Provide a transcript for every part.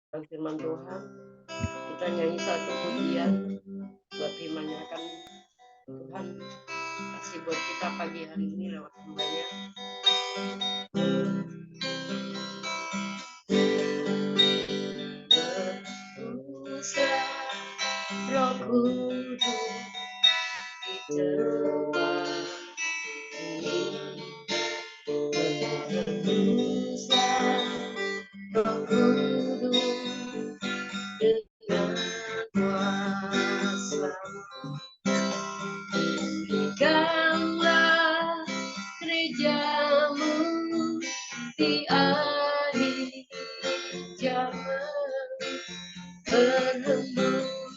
Firman Tuhan, kita nyanyi satu pujian buat dimanjakan Tuhan kasih buat kita pagi hari ini lewat hambanya. Berpusat Roh Kudus di tempat ini, berpusat Roh Kudus dengan kuasa. Dirikanlah gerejamu di akhir zaman, berhembuslah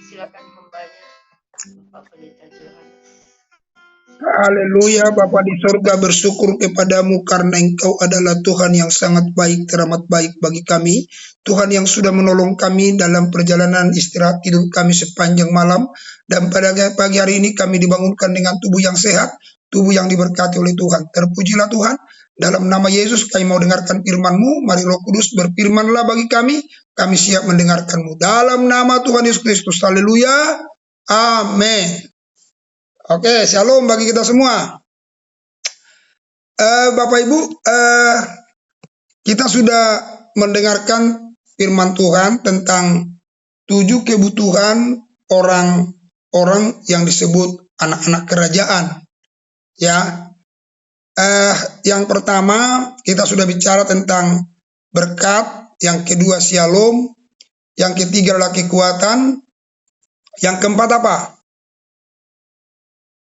silakan hambanya Bapak Pendeta Johannes. Haleluya, Bapa di surga bersyukur kepadamu karena Engkau adalah Tuhan yang sangat baik, teramat baik bagi kami. Tuhan yang sudah menolong kami dalam perjalanan istirahat tidur kami sepanjang malam. Dan pada pagi hari ini kami dibangunkan dengan tubuh yang sehat, tubuh yang diberkati oleh Tuhan. Terpujilah Tuhan. Dalam nama Yesus kami mau dengarkan firman-Mu. Mari Roh Kudus berfirmanlah bagi kami siap mendengarkan-Mu. Dalam nama Tuhan Yesus Kristus, haleluya, amin. Oke, shalom bagi kita semua. Bapak Ibu, kita sudah mendengarkan firman Tuhan tentang 7 kebutuhan orang-orang yang disebut anak-anak kerajaan. Ya, yang pertama kita sudah bicara tentang berkat, yang kedua shalom, yang ketiga adalah kekuatan, yang keempat apa?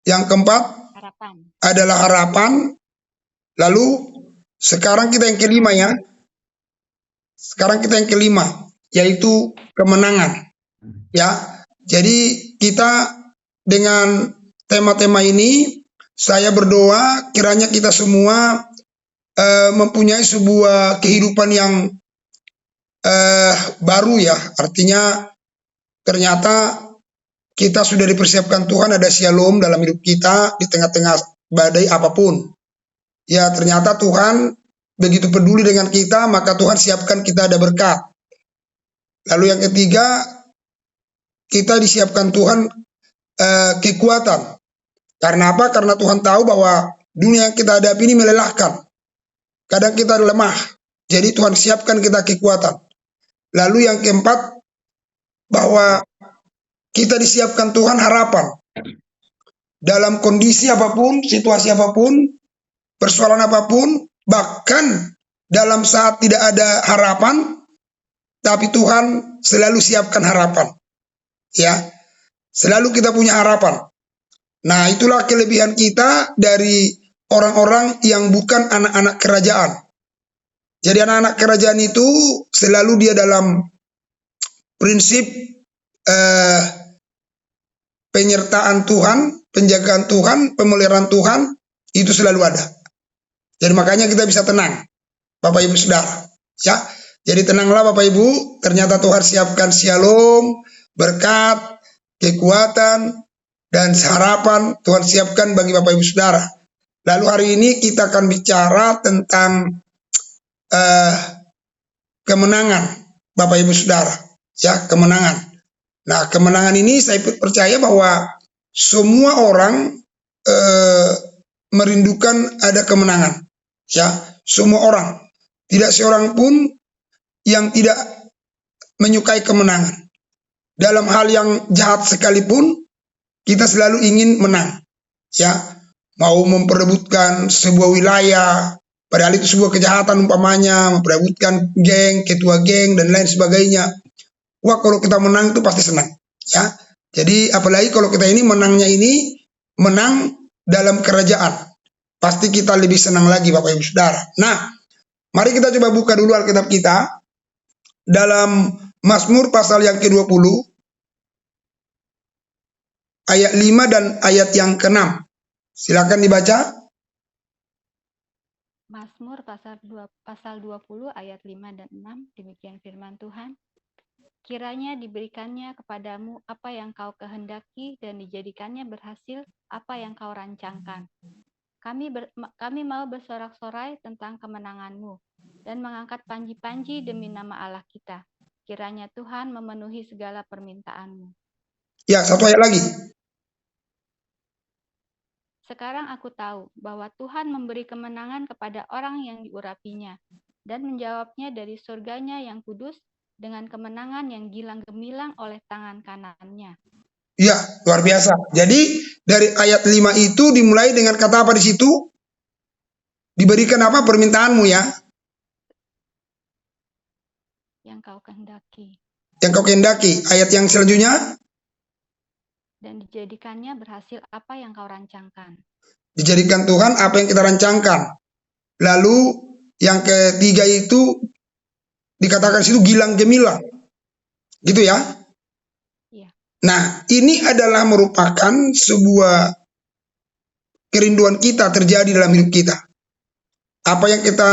Yang keempat adalah harapan. Lalu sekarang kita yang kelima ya. Sekarang kita yang kelima yaitu kemenangan. Ya. Jadi kita dengan tema-tema ini saya berdoa kiranya kita semua mempunyai sebuah kehidupan yang baru ya. Artinya ternyata kita sudah dipersiapkan Tuhan, ada shalom dalam hidup kita di tengah-tengah badai apapun. Ya, ternyata Tuhan begitu peduli dengan kita, maka Tuhan siapkan kita ada berkat. Lalu yang ketiga, kita disiapkan Tuhan kekuatan. Karena apa? Karena Tuhan tahu bahwa dunia yang kita hadapi ini melelahkan. Kadang kita lemah. Jadi Tuhan siapkan kita kekuatan. Lalu yang keempat, bahwa kita disiapkan Tuhan harapan. Dalam kondisi apapun, situasi apapun, persoalan apapun, bahkan dalam saat tidak ada harapan, tapi Tuhan selalu siapkan harapan. Ya, selalu kita punya harapan. Nah, itulah kelebihan kita dari orang-orang yang bukan anak-anak kerajaan. Jadi anak-anak kerajaan itu selalu dia dalam prinsip penyertaan Tuhan, penjagaan Tuhan, pemeliharaan Tuhan, itu selalu ada. Jadi makanya kita bisa tenang, Bapak Ibu Saudara. Ya, jadi tenanglah Bapak Ibu, ternyata Tuhan siapkan shalom, berkat, kekuatan, dan harapan Tuhan siapkan bagi Bapak Ibu Saudara. Lalu hari ini kita akan bicara tentang eh, kemenangan, Bapak Ibu Saudara. Ya, kemenangan. Nah, kemenangan ini saya percaya bahwa semua orang eh, merindukan ada kemenangan. Ya, semua orang. Tidak seorang pun yang tidak menyukai kemenangan. Dalam hal yang jahat sekalipun, kita selalu ingin menang. Ya, mau memperebutkan sebuah wilayah, padahal itu sebuah kejahatan umpamanya, memperebutkan geng, ketua geng, dan lain sebagainya. Wah, kalau kita menang itu pasti senang. Ya, jadi apalagi kalau kita ini menangnya ini menang dalam kerajaan. Pasti kita lebih senang lagi Bapak Ibu Saudara. Nah, mari kita coba buka dulu Alkitab kita dalam Mazmur pasal yang ke-20 ayat 5 dan ayat yang ke-6. Silakan dibaca. Mazmur pasal 20 ayat 5 dan 6, demikian firman Tuhan. Kiranya diberikannya kepadamu apa yang kau kehendaki dan dijadikannya berhasil apa yang kau rancangkan. Kami mau bersorak-sorai tentang kemenanganmu dan mengangkat panji-panji demi nama Allah kita. Kiranya Tuhan memenuhi segala permintaanmu. Ya, satu ayat lagi. Sekarang aku tahu bahwa Tuhan memberi kemenangan kepada orang yang diurapinya dan menjawabnya dari surganya yang kudus dengan kemenangan yang gilang gemilang oleh tangan kanannya. Ya, luar biasa. Jadi dari ayat 5 itu dimulai dengan kata apa di situ? Diberikan apa permintaanmu ya? Yang kau kehendaki. Yang kau kehendaki. Ayat yang selanjutnya? Dan dijadikannya berhasil apa yang kau rancangkan. Dijadikan Tuhan apa yang kita rancangkan. Lalu yang ketiga itu dikatakan situ gilang gemilang. Gitu ya? Iya. Nah, ini adalah merupakan sebuah kerinduan kita terjadi dalam hidup kita. Apa yang kita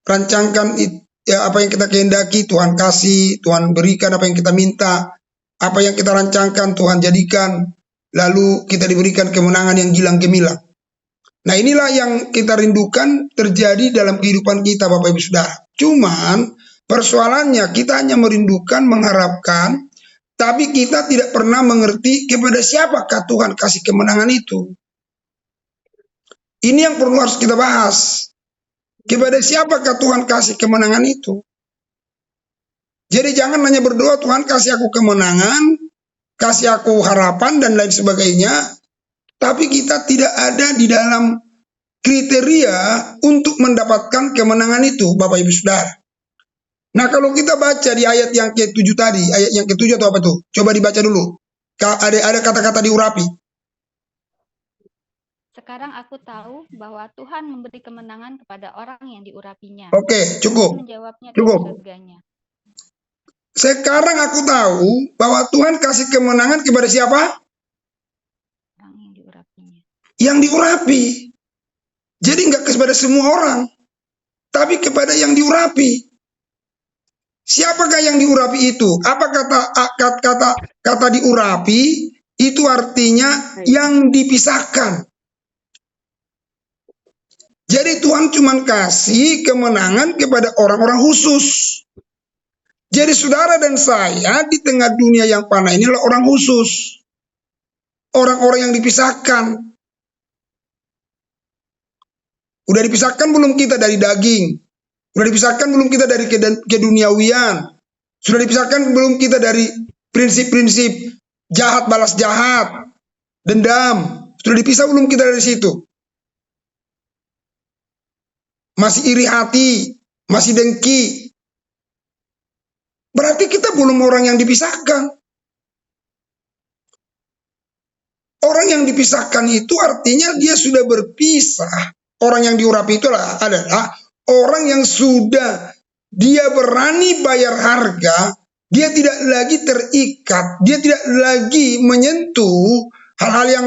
rancangkan, ya apa yang kita kehendaki, Tuhan kasih, Tuhan berikan apa yang kita minta. Apa yang kita rancangkan, Tuhan jadikan. Lalu kita diberikan kemenangan yang gilang gemilang. Nah, inilah yang kita rindukan terjadi dalam kehidupan kita Bapak Ibu Saudara. Cuman persoalannya kita hanya merindukan, mengharapkan, tapi kita tidak pernah mengerti kepada siapakah Tuhan kasih kemenangan itu. Ini yang perlu harus kita bahas. Kepada siapakah Tuhan kasih kemenangan itu? Jadi jangan hanya berdoa, Tuhan kasih aku kemenangan, kasih aku harapan dan lain sebagainya, tapi kita tidak ada di dalam kriteria untuk mendapatkan kemenangan itu, Bapak Ibu Saudara. Nah, kalau kita baca di ayat yang ke-7 tadi, ayat yang ke-7 atau apa tuh? Coba dibaca dulu. Ada kata-kata diurapi. Sekarang aku tahu bahwa Tuhan memberi kemenangan kepada orang yang diurapinya. Oke, cukup. Dan menjawabnya Cukup. dari surganya. Sekarang aku tahu bahwa Tuhan kasih kemenangan kepada siapa? Orang yang diurapinya. Yang diurapi. Jadi nggak kepada semua orang, tapi kepada yang diurapi. Siapakah yang diurapi itu? Apa kata diurapi? Itu artinya yang dipisahkan. Jadi Tuhan cuma kasih kemenangan kepada orang-orang khusus. Jadi saudara dan saya di tengah dunia yang fana inilah orang khusus. Orang-orang yang dipisahkan. Udah dipisahkan belum kita dari daging? Sudah dipisahkan belum kita dari keduniawian? Sudah dipisahkan belum kita dari prinsip-prinsip jahat balas jahat, dendam? Sudah dipisah belum kita dari situ? Masih iri hati, masih dengki. Berarti kita belum orang yang dipisahkan. Orang yang dipisahkan itu artinya dia sudah berpisah. Orang yang diurapi itu adalah orang yang sudah dia berani bayar harga, dia tidak lagi terikat, dia tidak lagi menyentuh hal-hal yang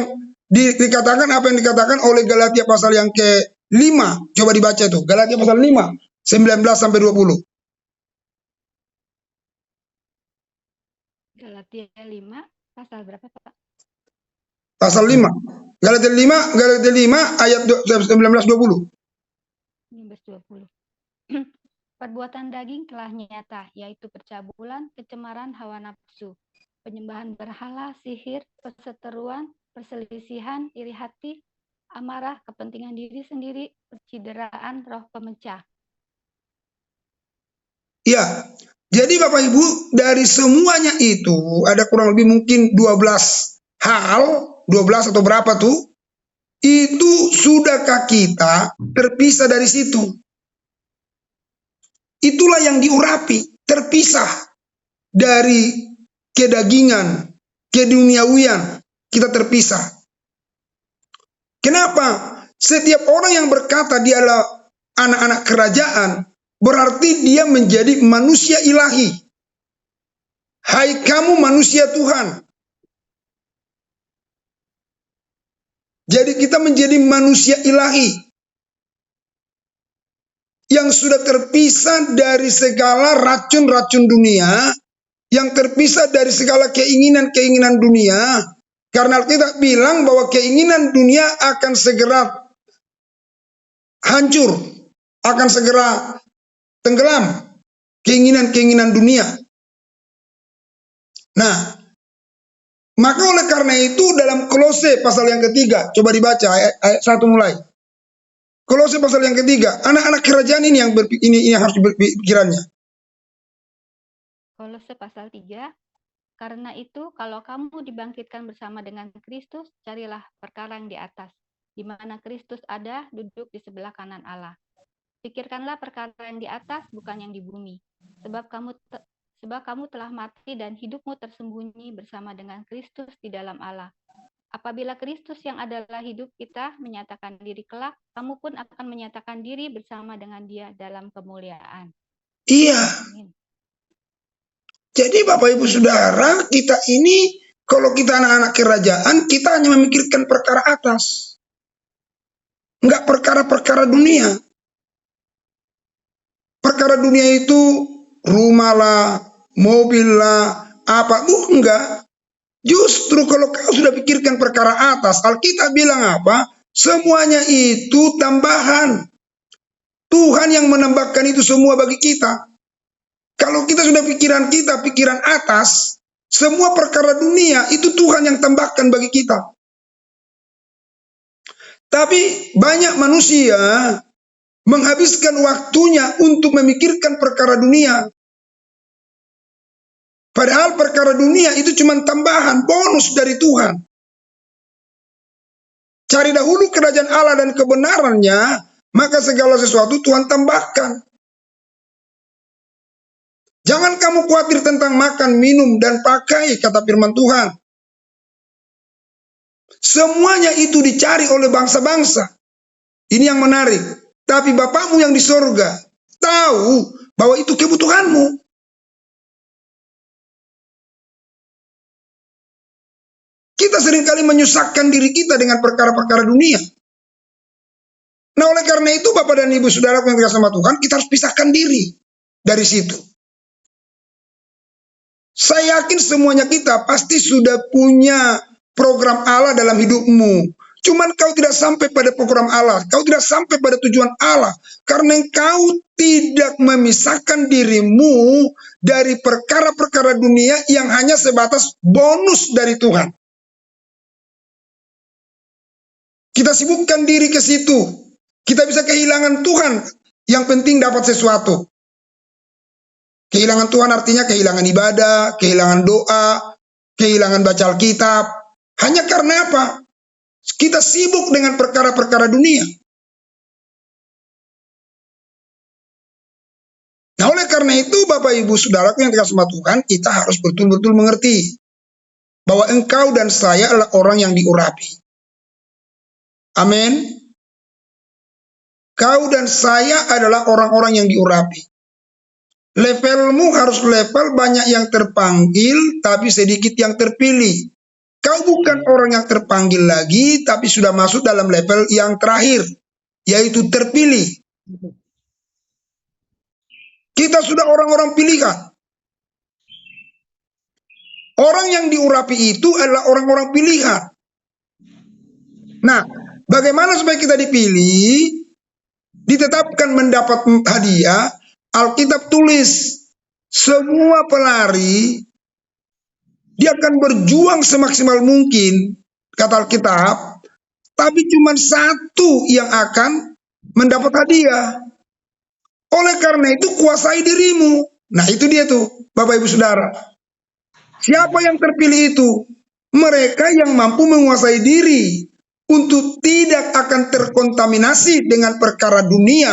dikatakan apa yang dikatakan oleh Galatia pasal yang ke-5. Coba dibaca tuh, Galatia pasal 5, 19 sampai 20. Galatia 5, pasal berapa, Pak? Pasal 5, Galatia 5 ayat 19-20. 19-20. Perbuatan daging telah nyata, yaitu percabulan, kecemaran hawa nafsu, penyembahan berhala, sihir, perseteruan, perselisihan, iri hati, amarah, kepentingan diri sendiri, percideraan, roh pemecah. Ya, jadi Bapak Ibu, dari semuanya itu ada kurang lebih mungkin 12 hal, 12 atau berapa tuh, itu sudahkah kita terpisah dari situ? Itulah yang diurapi, terpisah dari kedagingan, keduniawian, kita terpisah. Kenapa? Setiap orang yang berkata dia adalah anak-anak kerajaan, berarti dia menjadi manusia ilahi. Hai kamu manusia Tuhan. Jadi kita menjadi manusia ilahi yang sudah terpisah dari segala racun-racun dunia, yang terpisah dari segala keinginan-keinginan dunia, karena Alkitab bilang bahwa keinginan dunia akan segera hancur, akan segera tenggelam, keinginan-keinginan dunia. Nah, maka oleh karena itu dalam Kolose pasal yang ketiga, coba dibaca ayat 1 mulai. Kolose pasal yang ketiga, anak-anak kerajaan ini yang ini harus berpikirannya. Kolose pasal 3. Karena itu, kalau kamu dibangkitkan bersama dengan Kristus, carilah perkara yang di atas, di mana Kristus ada, duduk di sebelah kanan Allah. Pikirkanlah perkara yang di atas, bukan yang di bumi. Sebab kamu telah mati dan hidupmu tersembunyi bersama dengan Kristus di dalam Allah. Apabila Kristus yang adalah hidup kita menyatakan diri kelak, kamu pun akan menyatakan diri bersama dengan Dia dalam kemuliaan. Iya. Amin. Jadi Bapak Ibu Saudara, kita ini kalau kita anak-anak kerajaan, kita hanya memikirkan perkara atas. Enggak perkara-perkara dunia. Perkara dunia itu rumah lah, mobil lah, apa, enggak. Justru kalau kau sudah pikirkan perkara atas, Alkitab bilang apa? Semuanya itu tambahan. Tuhan yang menambahkan itu semua bagi kita. Kalau kita sudah pikiran atas, semua perkara dunia itu Tuhan yang tambahkan bagi kita. Tapi banyak manusia menghabiskan waktunya untuk memikirkan perkara dunia. Padahal perkara dunia itu cuma tambahan, bonus dari Tuhan. Cari dahulu kerajaan Allah dan kebenarannya, maka segala sesuatu Tuhan tambahkan. Jangan kamu khawatir tentang makan, minum, dan pakai, kata firman Tuhan. Semuanya itu dicari oleh bangsa-bangsa. Ini yang menarik. Tapi Bapakmu yang di sorga tahu bahwa itu kebutuhanmu. Kita seringkali menyusahkan diri kita dengan perkara-perkara dunia. Nah, oleh karena itu Bapak dan Ibu Saudara yang dikasihi sama Tuhan, kita harus pisahkan diri dari situ. Saya yakin semuanya kita pasti sudah punya program Allah dalam hidupmu. Cuman kau tidak sampai pada program Allah. Kau tidak sampai pada tujuan Allah. Karena kau tidak memisahkan dirimu dari perkara-perkara dunia yang hanya sebatas bonus dari Tuhan. Kita sibukkan diri ke situ. Kita bisa kehilangan Tuhan. Yang penting dapat sesuatu. Kehilangan Tuhan artinya kehilangan ibadah, kehilangan doa, kehilangan baca Alkitab. Hanya karena apa? Kita sibuk dengan perkara-perkara dunia. Nah, oleh karena itu Bapak Ibu Saudaraku yang dikasihi sama Tuhan, kita harus betul-betul mengerti bahwa engkau dan saya adalah orang yang diurapi. Amin. Kau dan saya adalah orang-orang yang diurapi. Levelmu harus level banyak yang terpanggil, tapi sedikit yang terpilih. Kau bukan orang yang terpanggil lagi, tapi sudah masuk dalam level yang terakhir, yaitu terpilih. Kita sudah orang-orang pilihan. Orang yang diurapi itu adalah orang-orang pilihan. Nah, bagaimana supaya kita dipilih, ditetapkan mendapat hadiah? Alkitab tulis, semua pelari dia akan berjuang semaksimal mungkin, kata Alkitab, tapi cuma satu yang akan mendapat hadiah. Oleh karena itu kuasai dirimu. Nah itu dia tuh Bapak Ibu Saudara. Siapa yang terpilih itu? Mereka yang mampu menguasai diri untuk tidak akan terkontaminasi dengan perkara dunia,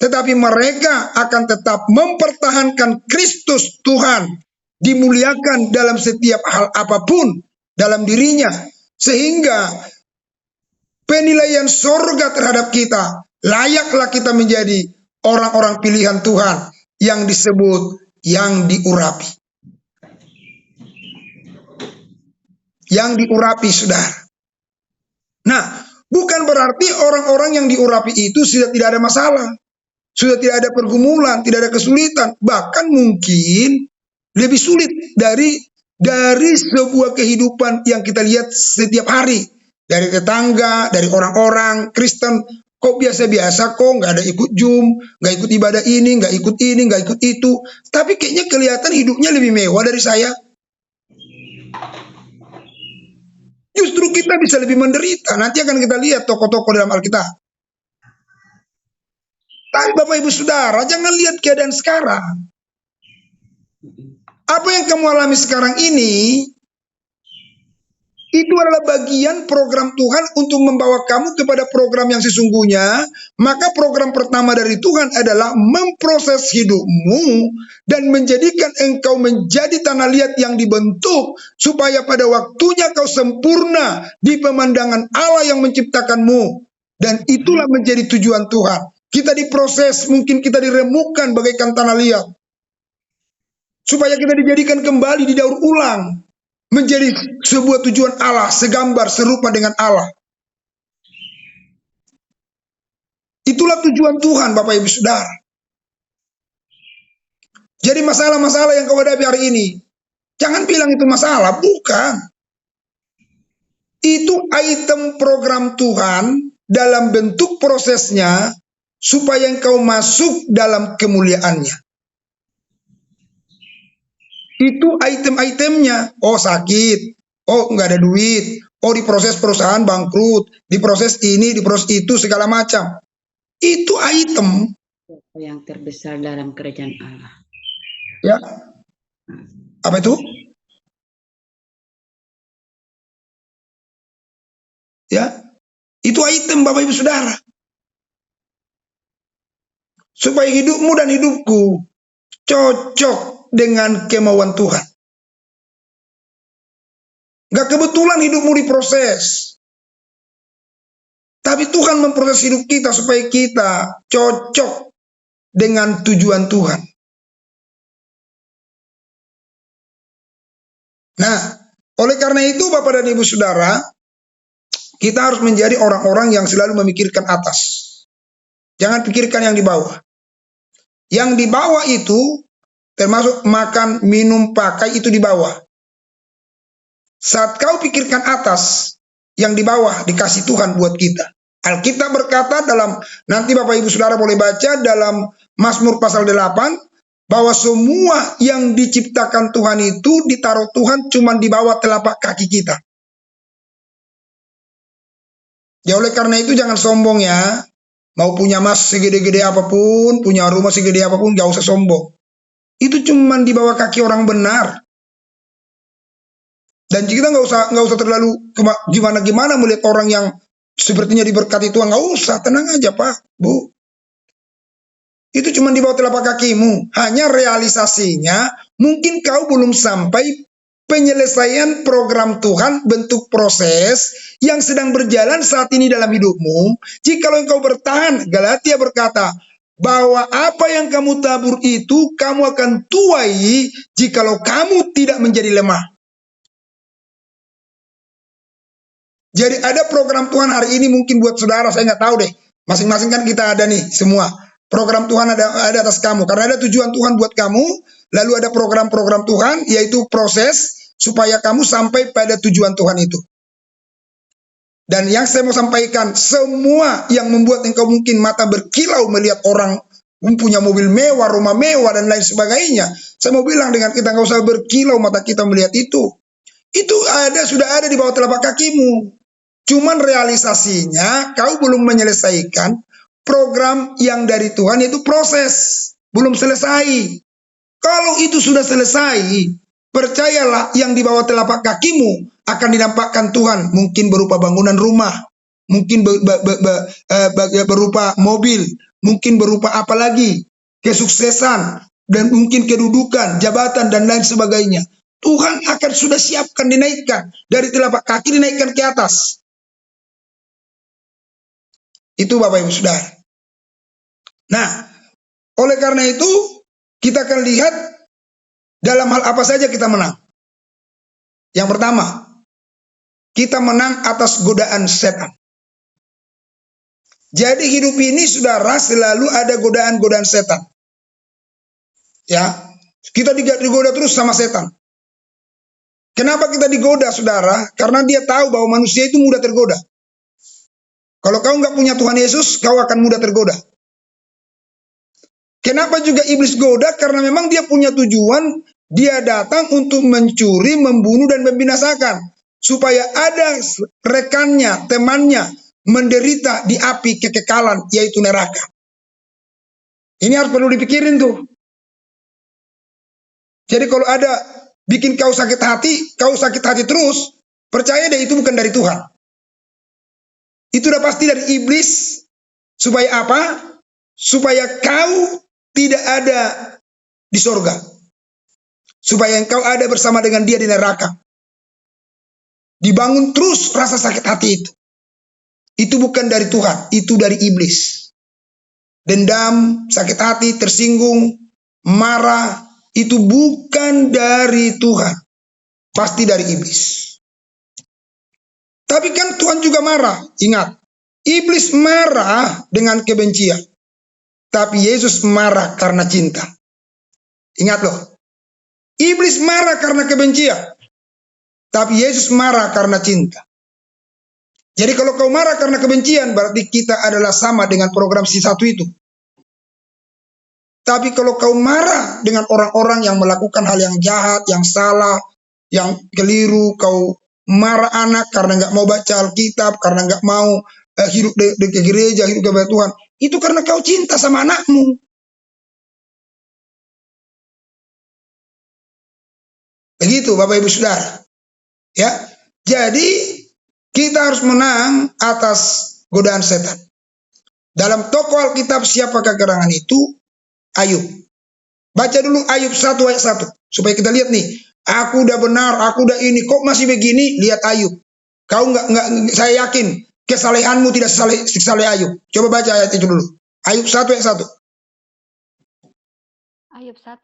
tetapi mereka akan tetap mempertahankan Kristus Tuhan, dimuliakan dalam setiap hal apapun dalam dirinya, sehingga penilaian sorga terhadap kita, layaklah kita menjadi orang-orang pilihan Tuhan yang disebut yang diurapi. Yang diurapi, saudara. Nah, bukan berarti orang-orang yang diurapi itu sudah tidak ada masalah, sudah tidak ada pergumulan, tidak ada kesulitan, bahkan mungkin lebih sulit dari sebuah kehidupan yang kita lihat setiap hari, dari tetangga, dari orang-orang Kristen. Kok biasa-biasa, kok nggak ada ikut Zoom, nggak ikut ibadah ini, nggak ikut itu, tapi kayaknya kelihatan hidupnya lebih mewah dari saya. Justru kita bisa lebih menderita. Nanti akan kita lihat tokoh-tokoh dalam Alkitab. Tapi Bapak Ibu Saudara, jangan lihat keadaan sekarang. Apa yang kamu alami sekarang ini, itu adalah bagian program Tuhan untuk membawa kamu kepada program yang sesungguhnya. Maka program pertama dari Tuhan adalah memproses hidupmu dan menjadikan engkau menjadi tanah liat yang dibentuk, supaya pada waktunya kau sempurna di pemandangan Allah yang menciptakanmu. Dan itulah menjadi tujuan Tuhan. Kita diproses, mungkin kita diremukkan bagaikan tanah liat, supaya kita dijadikan kembali, didaur ulang menjadi sebuah tujuan Allah, segambar, serupa dengan Allah. Itulah tujuan Tuhan, Bapak Ibu Saudara. Jadi masalah-masalah yang kau hadapi hari ini, jangan bilang itu masalah, bukan. Itu item program Tuhan dalam bentuk prosesnya, supaya engkau masuk dalam kemuliaannya. Itu item-itemnya. Oh sakit, oh nggak ada duit, oh diproses perusahaan bangkrut, diproses ini, diproses itu, segala macam. Itu item yang terbesar dalam kerajaan Allah. Ya, apa itu? Ya, itu item Bapak Ibu Saudara. Supaya hidupmu dan hidupku cocok dengan kemauan Tuhan. Gak kebetulan hidupmu diproses, tapi Tuhan memproses hidup kita supaya kita cocok dengan tujuan Tuhan. Nah, oleh karena itu Bapak dan Ibu Saudara, kita harus menjadi orang-orang yang selalu memikirkan atas. Jangan pikirkan yang di bawah. Yang di bawah itu termasuk makan, minum, pakai, itu di bawah. Saat kau pikirkan atas, yang di bawah dikasih Tuhan buat kita. Alkitab berkata dalam, nanti Bapak Ibu Saudara boleh baca dalam Mazmur pasal 8, bahwa semua yang diciptakan Tuhan itu ditaruh Tuhan cuma di bawah telapak kaki kita. Ya oleh karena itu jangan sombong ya. Mau punya emas segede-gede apapun, punya rumah segede apapun, gak usah sombong. Itu cuma di bawah kaki orang benar. Dan kita nggak usah terlalu gimana melihat orang yang sepertinya diberkati Tuhan. Nggak usah, tenang aja Pak, Bu. Itu cuma di bawah telapak kakimu. Hanya realisasinya mungkin kau belum sampai penyelesaian program Tuhan, bentuk proses yang sedang berjalan saat ini dalam hidupmu. Jikalau engkau bertahan, Galatia berkata bahwa apa yang kamu tabur itu kamu akan tuai jikalau kamu tidak menjadi lemah. Jadi ada program Tuhan hari ini mungkin buat saudara, saya nggak tahu deh. Masing-masing kan kita ada nih semua. Program Tuhan ada atas kamu. Karena ada tujuan Tuhan buat kamu. Lalu ada program-program Tuhan, yaitu proses supaya kamu sampai pada tujuan Tuhan itu. Dan yang saya mau sampaikan, semua yang membuat engkau mungkin mata berkilau melihat orang punya mobil mewah, rumah mewah, dan lain sebagainya. Saya mau bilang dengan kita, nggak usah berkilau mata kita melihat itu. Itu sudah ada di bawah telapak kakimu. Cuman realisasinya, kau belum menyelesaikan program yang dari Tuhan, yaitu proses. Belum selesai. Kalau itu sudah selesai, percayalah yang di bawah telapak kakimu akan dinampakkan Tuhan, mungkin berupa bangunan rumah, mungkin berupa mobil, mungkin berupa apa lagi, kesuksesan, dan mungkin kedudukan, jabatan, dan lain sebagainya. Tuhan akan sudah siapkan dinaikkan, dari telapak kaki dinaikkan ke atas. Itu Bapak Ibu Saudara. Nah, oleh karena itu, kita akan lihat dalam hal apa saja kita menang. Yang pertama, kita menang atas godaan setan. Jadi hidup ini, saudara, selalu ada godaan-godaan setan. Ya, kita digoda terus sama setan. Kenapa kita digoda, saudara? Karena dia tahu bahwa manusia itu mudah tergoda. Kalau kau nggak punya Tuhan Yesus, kau akan mudah tergoda. Kenapa juga iblis goda? Karena memang dia punya tujuan, dia datang untuk mencuri, membunuh, dan membinasakan. Supaya ada rekannya, temannya, menderita di api kekekalan, yaitu neraka. Ini harus perlu dipikirin tuh. Jadi kalau ada bikin kau sakit hati terus, percaya deh itu bukan dari Tuhan. Itu udah pasti dari iblis. Supaya apa? Supaya kau tidak ada di sorga. Supaya engkau ada bersama dengan dia di neraka. Dibangun terus rasa sakit hati itu. Itu bukan dari Tuhan, itu dari iblis. Dendam, sakit hati, tersinggung, marah, itu bukan dari Tuhan. Pasti dari iblis. Tapi kan Tuhan juga marah. Ingat, iblis marah dengan kebencian. Tapi Yesus marah karena cinta. Ingat loh. Iblis marah karena kebencian. Tapi Yesus marah karena cinta. Jadi kalau kau marah karena kebencian, berarti kita adalah sama dengan program si satu itu. Tapi kalau kau marah dengan orang-orang yang melakukan hal yang jahat, yang salah, yang keliru, kau marah anak karena nggak mau baca Alkitab, karena nggak mau hidup di gereja, hidup kepada Tuhan, itu karena kau cinta sama anakmu. Begitu Bapak Ibu Saudara. Ya, jadi kita harus menang atas godaan setan. Dalam tokoh Alkitab siapakah gerangan itu? Ayub. Baca dulu Ayub 1 ayat 1. Supaya kita lihat nih. Aku udah benar, aku udah ini. Kok masih begini? Lihat Ayub. Kau nggak, saya yakin kesalehanmu tidak sesaleh Ayub. Coba baca ayat itu dulu. Ayub 1 ayat 1. Ayub 1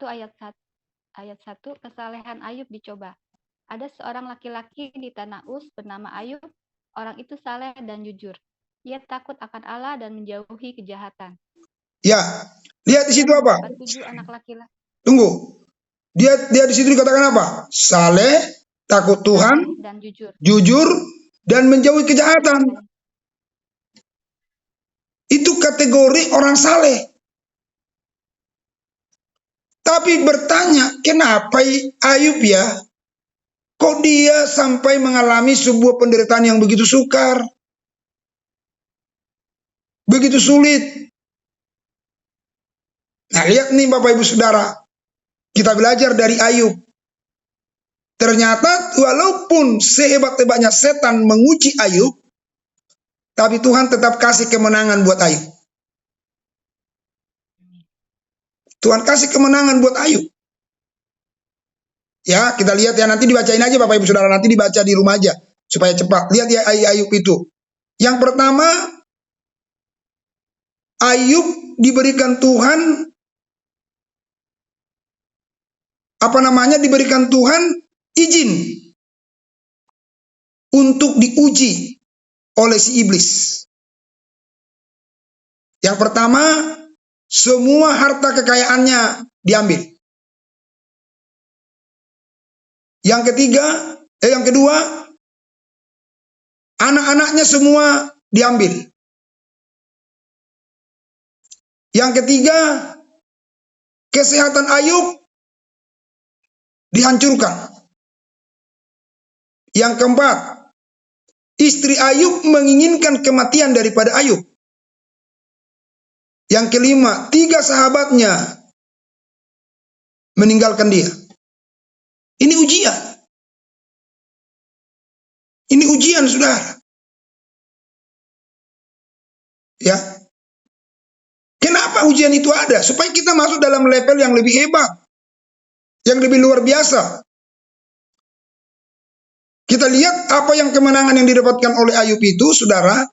ayat 1, kesalehan Ayub dicoba. Ada seorang laki-laki di tanah Uz bernama Ayub. Orang itu saleh dan jujur. Ia takut akan Allah dan menjauhi kejahatan. Ya, lihat di situ apa? 7 anak laki-laki. Tunggu. Dia di situ dikatakan apa? Saleh, takut Tuhan, dan jujur, dan menjauhi kejahatan. Itu kategori orang saleh. Tapi bertanya, kenapa Ayub ya? Kok dia sampai mengalami sebuah penderitaan yang begitu sukar? Begitu sulit. Nah, lihat nih Bapak Ibu Saudara. Kita belajar dari Ayub. Ternyata walaupun sehebat-hebatnya setan menguji Ayub, tapi Tuhan tetap kasih kemenangan buat Ayub. Tuhan kasih kemenangan buat Ayub. Ya, kita lihat ya, nanti dibacain aja Bapak Ibu Saudara, nanti dibaca di rumah aja supaya cepat. Lihat ya Ayub itu. Yang pertama, Ayub diberikan Tuhan diberikan Tuhan izin untuk diuji oleh si iblis. Yang pertama, semua harta kekayaannya diambil. Yang kedua, Anak-anaknya semua diambil. Yang ketiga, kesehatan Ayub dihancurkan. Yang keempat, istri Ayub menginginkan kematian daripada Ayub. Yang kelima, 3 sahabatnya meninggalkan dia. Ini ujian. Ini ujian, saudara. Ya. Kenapa ujian itu ada? Supaya kita masuk dalam level yang lebih hebat, yang lebih luar biasa. Kita lihat apa yang kemenangan yang didapatkan oleh Ayub itu, saudara.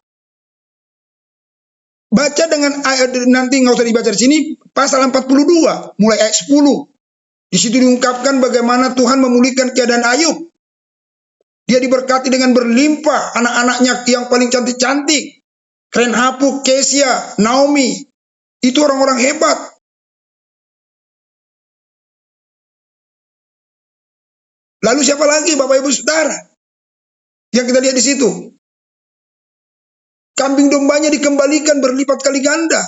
Baca dengan ayat, nanti nggak usah dibaca di sini, pasal 42, mulai ayat 10. Di situ diungkapkan bagaimana Tuhan memulihkan keadaan Ayub. Dia diberkati dengan berlimpah, anak-anaknya yang paling cantik-cantik. Renhapuk, Kesia, Naomi. Itu orang-orang hebat. Lalu siapa lagi Bapak Ibu Saudara yang kita lihat di situ? Kambing dombanya dikembalikan berlipat kali ganda.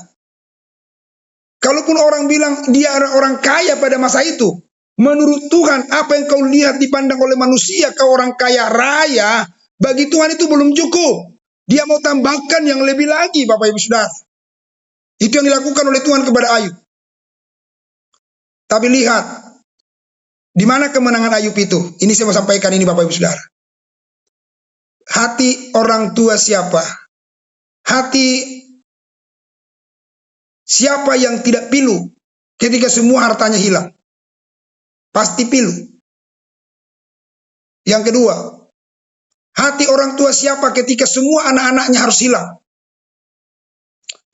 Kalaupun orang bilang dia orang kaya pada masa itu, menurut Tuhan apa yang kau lihat dipandang oleh manusia, kau orang kaya raya, bagi Tuhan itu belum cukup. Dia mau tambahkan yang lebih lagi Bapak Ibu Saudara. Itu yang dilakukan oleh Tuhan kepada Ayub. Tapi lihat, di mana kemenangan Ayub itu? Ini saya mau sampaikan ini Bapak Ibu Saudara. Hati orang tua siapa? Hati siapa yang tidak pilu ketika semua hartanya hilang? Pasti pilu. Yang kedua, hati orang tua siapa ketika semua anak-anaknya harus hilang?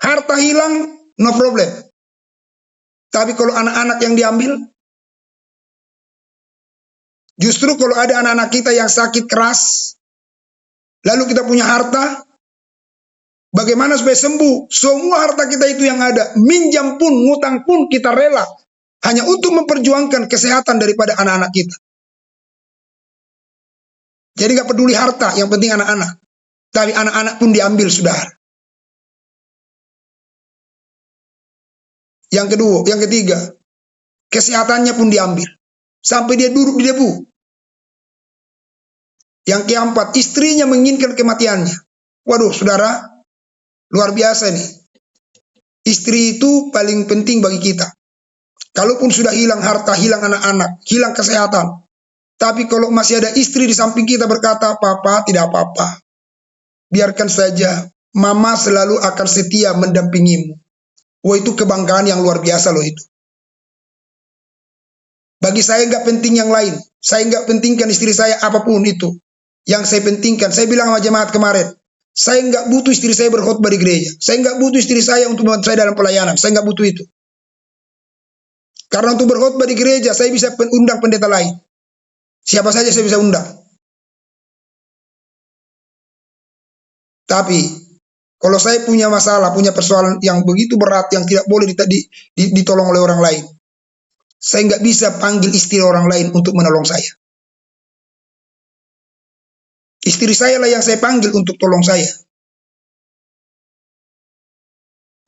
Harta hilang, no problem. Tapi kalau anak-anak yang diambil, justru kalau ada anak-anak kita yang sakit keras, lalu kita punya harta, bagaimana supaya sembuh? Semua harta kita itu yang ada, minjam pun, ngutang pun kita rela, hanya untuk memperjuangkan kesehatan daripada anak-anak kita. Jadi gak peduli harta, yang penting anak-anak. Tapi anak-anak pun diambil, saudara. Yang kedua, yang ketiga, kesehatannya pun diambil. Sampai dia duduk di debu. Yang keempat, istrinya menginginkan kematiannya. Waduh, saudara, luar biasa nih. Istri itu paling penting bagi kita. Kalaupun sudah hilang harta, hilang anak-anak, hilang kesehatan. Tapi kalau masih ada istri di samping kita berkata, "Papa, tidak apa-apa. Biarkan saja, Mama selalu akan setia mendampingimu." Wah, itu kebanggaan yang luar biasa loh itu. Bagi saya nggak penting yang lain. Saya nggak pentingkan istri saya apapun itu. Yang saya pentingkan, saya bilang sama jemaat kemarin, saya nggak butuh istri saya berkhotbah di gereja. Saya nggak butuh istri saya untuk membantu saya dalam pelayanan. Saya nggak butuh itu. Karena untuk berkhotbah di gereja, saya bisa undang pendeta lain. Siapa saja saya bisa undang. Tapi, kalau saya punya masalah, punya persoalan yang begitu berat, yang tidak boleh ditolong oleh orang lain, saya nggak bisa panggil istri orang lain untuk menolong saya. Istri saya lah yang saya panggil untuk tolong saya.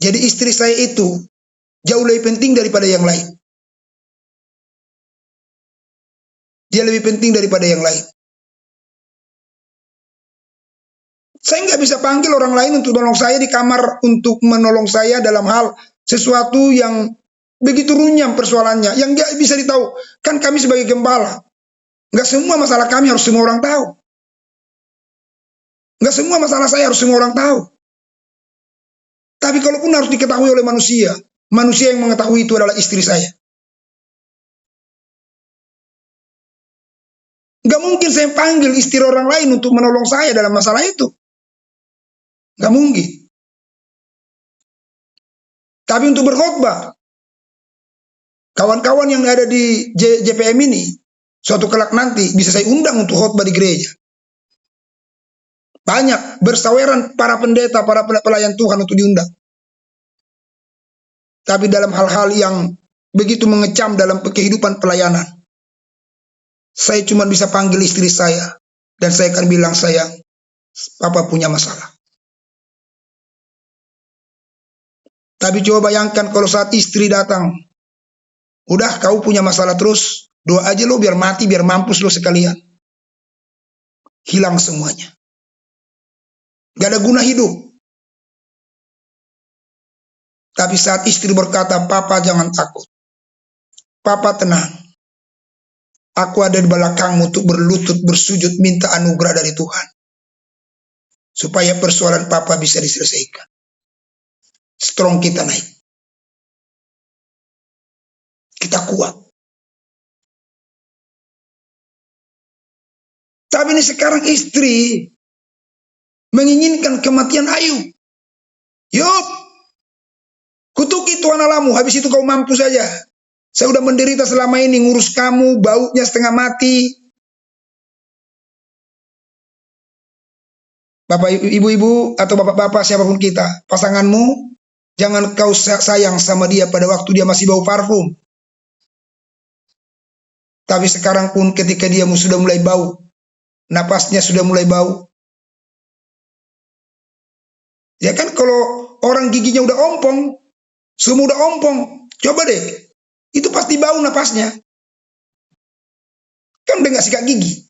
Jadi istri saya itu jauh lebih penting daripada yang lain. Dia lebih penting daripada yang lain. Saya nggak bisa panggil orang lain untuk menolong saya di kamar, untuk menolong saya dalam hal sesuatu yang begitu runyam persoalannya, yang nggak bisa ditahu. Kan kami sebagai gembala, nggak semua masalah kami harus semua orang tahu. Nggak semua masalah saya harus semua orang tahu. Tapi kalaupun harus diketahui oleh manusia, manusia yang mengetahui itu adalah istri saya. Nggak mungkin saya panggil istri orang lain untuk menolong saya dalam masalah itu. Nggak mungkin. Tapi untuk berkhotbah, kawan-kawan yang ada di JPM ini, suatu kelak nanti bisa saya undang untuk khotbah di gereja. Banyak bersaweran para pendeta, para pelayan Tuhan untuk diundang. Tapi dalam hal-hal yang begitu mengecam dalam kehidupan pelayanan, saya cuma bisa panggil istri saya, dan saya akan bilang, "Sayang, Papa punya masalah. Tapi coba bayangkan kalau saat istri datang, udah kau punya masalah terus, doa aja lo biar mati, biar mampus lo sekalian. Hilang semuanya. Gak ada guna hidup. Tapi saat istri berkata, Papa jangan takut. Papa tenang. Aku ada di belakangmu untuk berlutut, bersujud, minta anugerah dari Tuhan. Supaya persoalan Papa bisa diselesaikan. Strong kita naik. Kita kuat. Tapi ini sekarang istri menginginkan kematian Ayub. Yuk, kutuki Tuhan Allahmu, habis itu kau mampu saja. Saya udah menderita selama ini, ngurus kamu, baunya setengah mati. Bapak, ibu-ibu, atau bapak-bapak, siapapun kita, pasanganmu, jangan kau sayang sama dia pada waktu dia masih bau parfum. Tapi sekarang pun ketika dia sudah mulai bau, napasnya sudah mulai bau. Ya kan kalau orang giginya udah ompong, semua udah ompong, coba deh, itu pasti bau napasnya. Kan udah gak sikat gigi.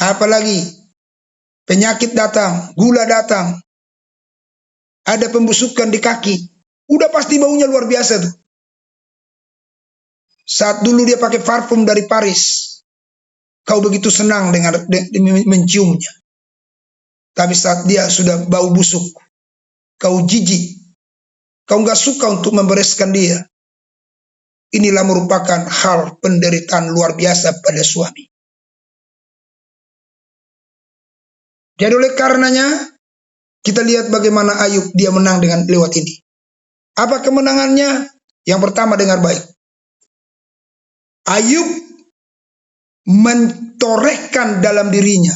Apalagi penyakit datang, gula datang, ada pembusukan di kaki, udah pasti baunya luar biasa tuh. Saat dulu dia pakai parfum dari Paris, kau begitu senang dengan menciumnya. Tapi saat dia sudah bau busuk, kau jijik, kau gak suka untuk membereskan dia. Inilah merupakan hal penderitaan luar biasa pada suami. Jadi oleh karenanya, kita lihat bagaimana Ayub dia menang dengan lewat ini. Apa kemenangannya? Yang pertama, dengar baik. Ayub mentorehkan dalam dirinya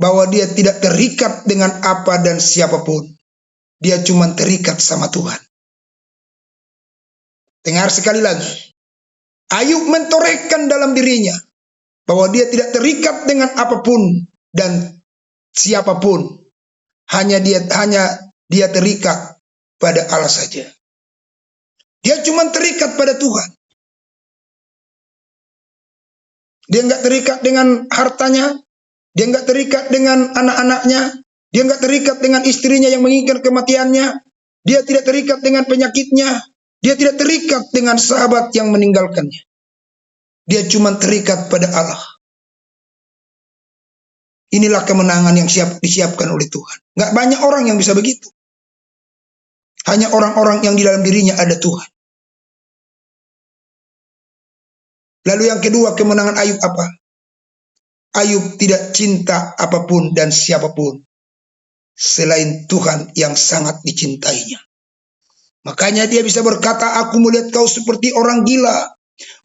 bahwa dia tidak terikat dengan apa dan siapapun. Dia cuma terikat sama Tuhan. Dengar sekali lagi. Ayub mentorehkan dalam dirinya bahwa dia tidak terikat dengan apapun dan siapapun. Hanya dia terikat pada Allah saja. Dia cuma terikat pada Tuhan. Dia nggak terikat dengan hartanya, dia nggak terikat dengan anak-anaknya, dia nggak terikat dengan istrinya yang menginginkan kematiannya, dia tidak terikat dengan penyakitnya, dia tidak terikat dengan sahabat yang meninggalkannya. Dia cuma terikat pada Allah. Inilah kemenangan yang disiapkan oleh Tuhan. Nggak banyak orang yang bisa begitu. Hanya orang-orang yang di dalam dirinya ada Tuhan. Lalu yang kedua, kemenangan Ayub apa? Ayub tidak cinta apapun dan siapapun selain Tuhan yang sangat dicintainya. Makanya dia bisa berkata, aku melihat kau seperti orang gila.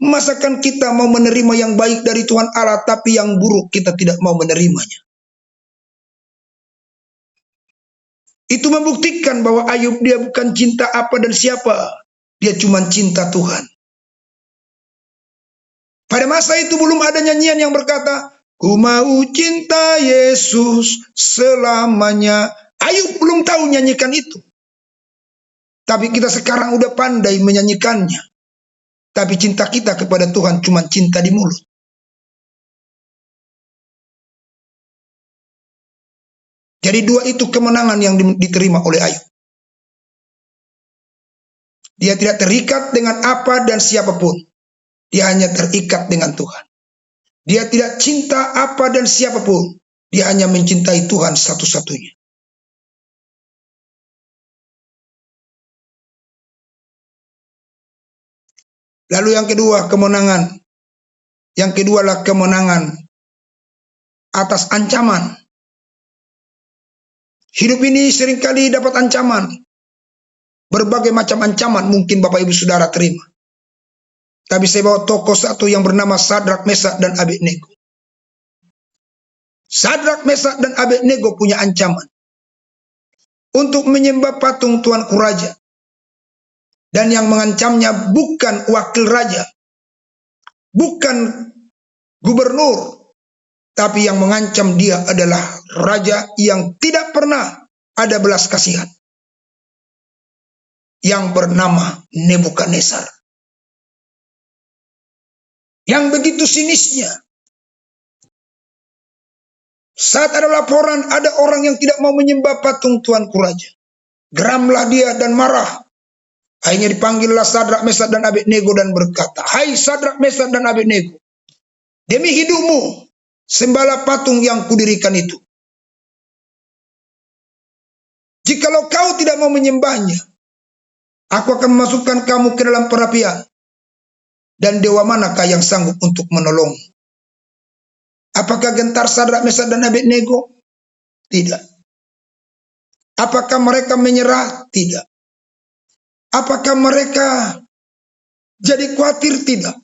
Masakan kita mau menerima yang baik dari Tuhan Allah, tapi yang buruk kita tidak mau menerimanya. Itu membuktikan bahwa Ayub dia bukan cinta apa dan siapa. Dia cuma cinta Tuhan. Pada masa itu belum ada nyanyian yang berkata, ku mau cinta Yesus selamanya. Ayub belum tahu nyanyikan itu. Tapi kita sekarang udah pandai menyanyikannya. Tapi cinta kita kepada Tuhan cuma cinta di mulut. Jadi dua itu kemenangan yang diterima oleh Ayub. Dia tidak terikat dengan apa dan siapapun. Dia hanya terikat dengan Tuhan. Dia tidak cinta apa dan siapapun. Dia hanya mencintai Tuhan satu-satunya. Lalu yang kedua, kemenangan. Yang kedua adalah kemenangan atas ancaman. Hidup ini seringkali dapat ancaman. Berbagai macam ancaman mungkin Bapak Ibu Saudara terima. Tapi saya bawa tokoh satu yang bernama Sadrak, Mesak, dan Abednego. Sadrak, Mesak, dan Abednego punya ancaman untuk menyembah patung Tuanku Raja. Dan yang mengancamnya bukan wakil raja, bukan gubernur, tapi yang mengancam dia adalah raja yang tidak pernah ada belas kasihan, yang bernama Nebukadnezar. Yang begitu sinisnya, saat ada laporan ada orang yang tidak mau menyembah patung Tuanku Raja, geramlah dia dan marah. Akhirnya dipanggillah Sadrak, Mesak, dan Abednego dan berkata, "Hai Sadrak, Mesak, dan Abednego, demi hidupmu, sembahlah patung yang kudirikan itu. Jikalau kau tidak mau menyembahnya, aku akan memasukkan kamu ke dalam perapian. Dan dewa manakah yang sanggup untuk menolong?" Apakah gentar Sadrak, Mesak, dan Abednego? Tidak. Apakah mereka menyerah? Tidak. Apakah mereka jadi khawatir? Tidak.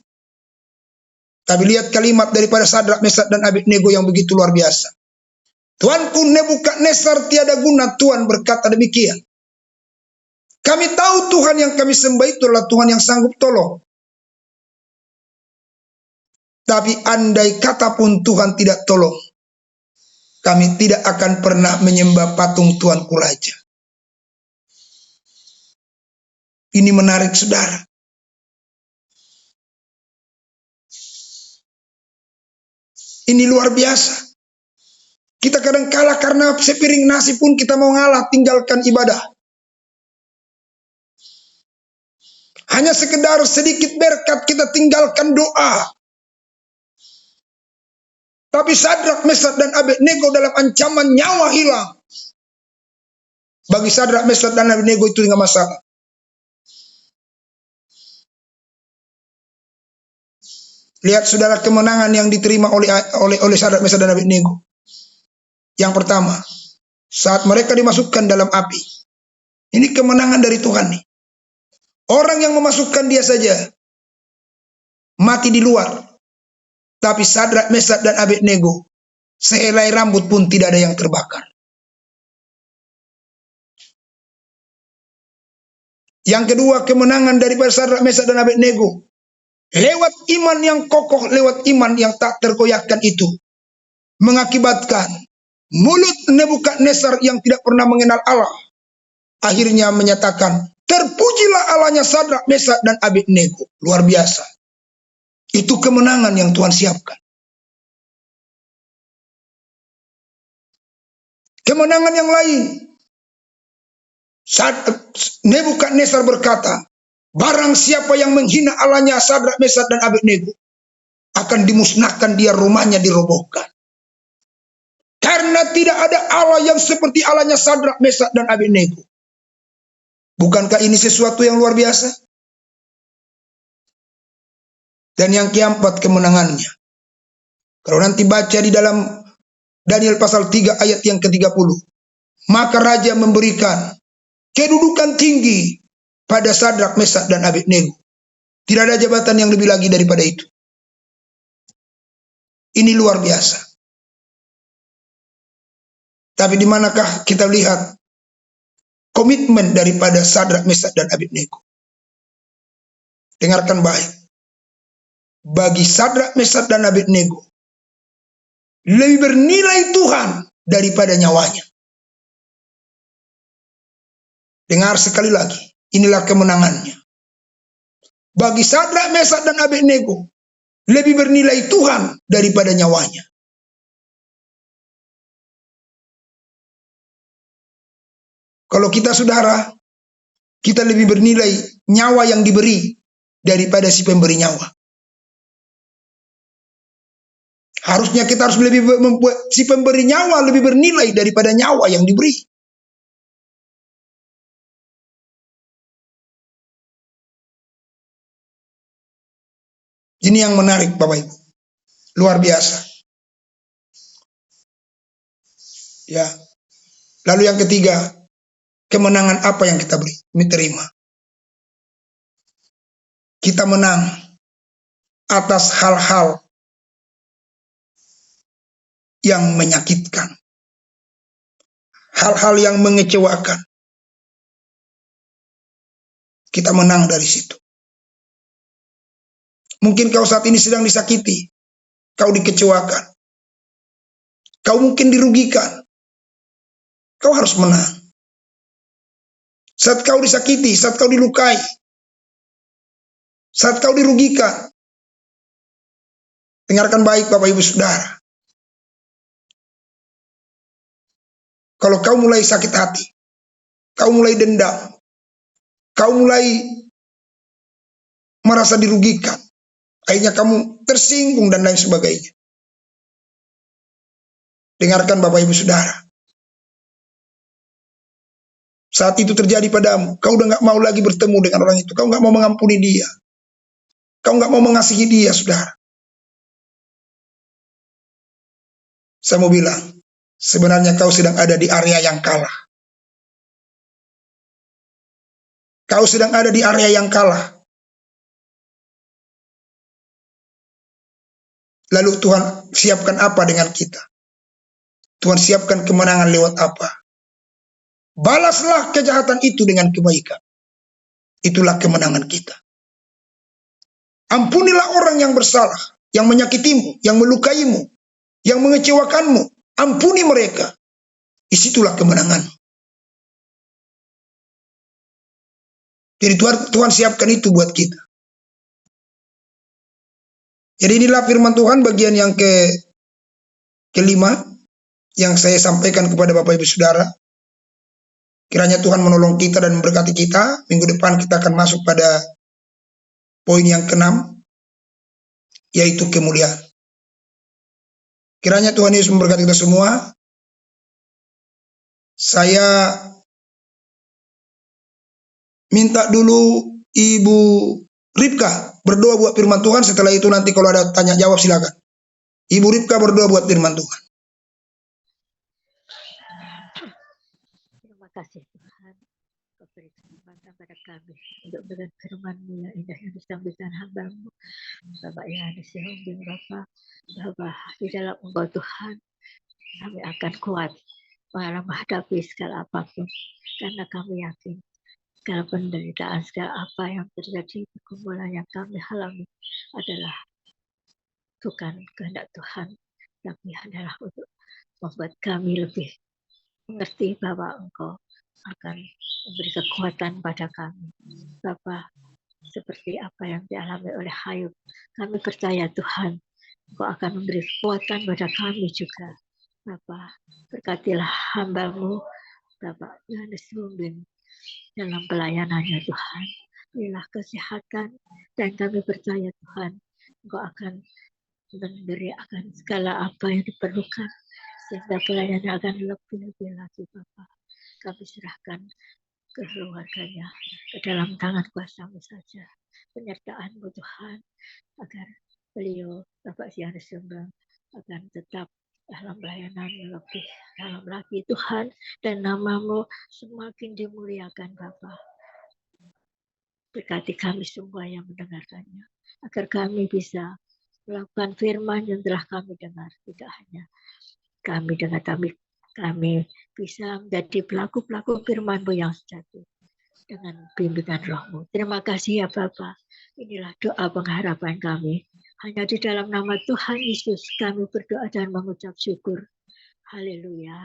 Tapi lihat kalimat daripada Sadrak, Mesak, dan Abednego yang begitu luar biasa. "Tuanku Nebukadnezar tiada guna," Tuhan berkata demikian. "Kami tahu Tuhan yang kami sembah itu adalah Tuhan yang sanggup tolong. Tapi andai kata pun Tuhan tidak tolong, kami tidak akan pernah menyembah patung Tuanku Raja." Ini menarik, saudara. Ini luar biasa. Kita kadang kalah karena sepiring nasi pun kita mau ngalah, tinggalkan ibadah. Hanya sekedar sedikit berkat kita tinggalkan doa. Tapi Sadrak, Mesak, dan Abednego dalam ancaman nyawa hilang. Bagi Sadrak, Mesak, dan Abednego itu tidak masalah. Lihat saudara kemenangan yang diterima oleh Sadrak, Mesak, dan Abednego. Yang pertama, saat mereka dimasukkan dalam api. Ini kemenangan dari Tuhan nih. Orang yang memasukkan dia saja mati di luar. Tapi Sadrak, Mesak, dan Abednego, sehelai rambut pun tidak ada yang terbakar. Yang kedua, kemenangan daripada Sadrak, Mesak, dan Abednego lewat iman yang kokoh, lewat iman yang tak tergoyahkan itu, mengakibatkan mulut Nebukadnezar yang tidak pernah mengenal Allah akhirnya menyatakan, "Terpujilah Allahnya Sadrak, Mesak, dan Abednego." Luar biasa. Itu kemenangan yang Tuhan siapkan. Kemenangan yang lain, saat Nebukadnezar berkata, "Barang siapa yang menghina Allahnya Sadrak, Mesak, dan Abednego, akan dimusnahkan dia, rumahnya dirobohkan." Karena tidak ada Allah yang seperti Allahnya Sadrak, Mesak, dan Abednego. Bukankah ini sesuatu yang luar biasa? Dan yang keempat, kemenangannya. Kalau nanti baca di dalam Daniel pasal 3 ayat yang ke-30. Maka raja memberikan kedudukan tinggi pada Sadrak, Mesak, dan Abednego. Tidak ada jabatan yang lebih lagi daripada itu. Ini luar biasa. Tapi di manakah kita lihat komitmen daripada Sadrak, Mesak, dan Abednego? Dengarkan baik. Bagi Sadrak, Mesak, dan Abednego lebih bernilai Tuhan daripada nyawanya. Dengar sekali lagi, inilah kemenangannya. Bagi Sadrak, Mesak, dan Abednego lebih bernilai Tuhan daripada nyawanya. Kalau kita, saudara, kita lebih bernilai nyawa yang diberi daripada si pemberi nyawa. Harusnya kita harus lebih membuat si pemberi nyawa lebih bernilai daripada nyawa yang diberi. Ini yang menarik, Bapak Ibu. Luar biasa. Ya. Lalu yang ketiga, kemenangan apa yang kita beri? Terima. Kita menang atas hal-hal yang menyakitkan. Hal-hal yang mengecewakan. Kita menang dari situ. Mungkin kau saat ini sedang disakiti. kau dikecewakan, kau mungkin dirugikan, kau harus menang. Saat kau disakiti, saat kau dilukai, saat kau dirugikan, dengarkan baik Bapak Ibu Saudara. Kalau kau mulai sakit hati, kau mulai dendam, kau mulai merasa dirugikan, akhirnya kamu tersinggung dan lain sebagainya. Dengarkan Bapak Ibu Saudara. Saat itu terjadi padamu, kau udah gak mau lagi bertemu dengan orang itu. Kau gak mau mengampuni dia. Kau gak mau mengasihi dia, saudara. Saya mau bilang, sebenarnya kau sedang ada di area yang kalah. Kau sedang ada di area yang kalah. Lalu Tuhan siapkan apa dengan kita? Tuhan siapkan kemenangan lewat apa? Balaslah kejahatan itu dengan kebaikan. Itulah kemenangan kita. Ampunilah orang yang bersalah, yang menyakitimu, yang melukaimu, yang mengecewakanmu. Ampuni mereka. Disitulah kemenangan. Jadi Tuhan siapkan itu buat kita. Jadi inilah firman Tuhan bagian yang kelima yang saya sampaikan kepada Bapak Ibu Saudara. Kiranya Tuhan menolong kita dan memberkati kita. Minggu depan kita akan masuk pada poin yang keenam, yaitu kemuliaan. Kiranya Tuhan Yesus memberkati kita semua. Saya minta dulu Ibu Ripka berdoa buat firman Tuhan. Setelah itu nanti kalau ada tanya jawab silakan. Ibu Ripka berdoa buat firman Tuhan. Terima kasih Tuhan, kau beri kesempatan pada kami untuk berikan firman-Mu yang indah yang disampaikan hamba-Mu, Bapak Yohanes Sihombing, Bapak, di dalam Engkau Tuhan, kami akan kuat menghadapi segala apapun, karena kami yakin segala penderitaan, segala apa yang terjadi, pergumulan yang kami alami adalah bukan kehendak Tuhan, tapi adalah untuk membuat kami lebih mengerti bahwa Engkau akan memberi kekuatan pada kami. Bapa, seperti apa yang dialami oleh Hayub, kami percaya Tuhan, Engkau akan memberi kekuatan pada kami juga. Bapa, berkatilah hamba-Mu, Bapak Yohanes Sihombing, dalam pelayanannya Tuhan. Berilah kesehatan, dan kami percaya Tuhan, Engkau akan memberi akan segala apa yang diperlukan, sehingga pelayanan akan lebih-lebih lagi Bapak. Kami serahkan keluarganya ke dalam tangan kuasa-Mu saja. Penyertaan-Mu Tuhan, agar beliau, Bapak Yohanes Sihombing, akan tetap dalam pelayanan lebih dalam lagi Tuhan, dan nama-Mu semakin dimuliakan Bapak. Berkati kami semua yang mendengarkannya, agar kami bisa melakukan firman yang telah kami dengar. Tidak hanya kami dengar, kami bisa menjadi pelaku-pelaku firman-Mu yang sejati dengan bimbingan Roh-Mu. Terima kasih ya Bapak. Inilah doa pengharapan kami. Hanya di dalam nama Tuhan Yesus kami berdoa dan mengucap syukur. Haleluya.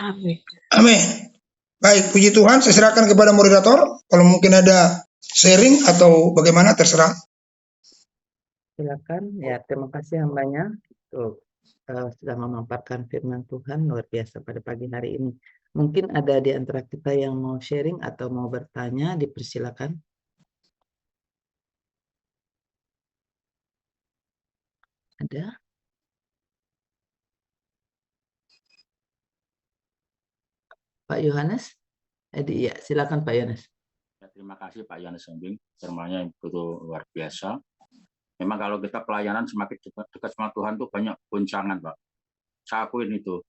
Amin. Amin. Baik, puji Tuhan. Saya serahkan kepada moderator. Kalau mungkin ada sharing atau bagaimana, terserah. Silakan. Ya, terima kasih hambanya untuk sudah memaparkan firman Tuhan luar biasa pada pagi hari ini. Mungkin ada di antara kita yang mau sharing atau mau bertanya, dipersilakan. Ada? Pak Yohanes? Ya, silakan Pak Yohanes. Ya, terima kasih Pak Yohanes Sihombing, firman-Nya betul luar biasa. Memang kalau kita pelayanan semakin dekat sama Tuhan tuh banyak goncangan, Pak. Saya akuin itu.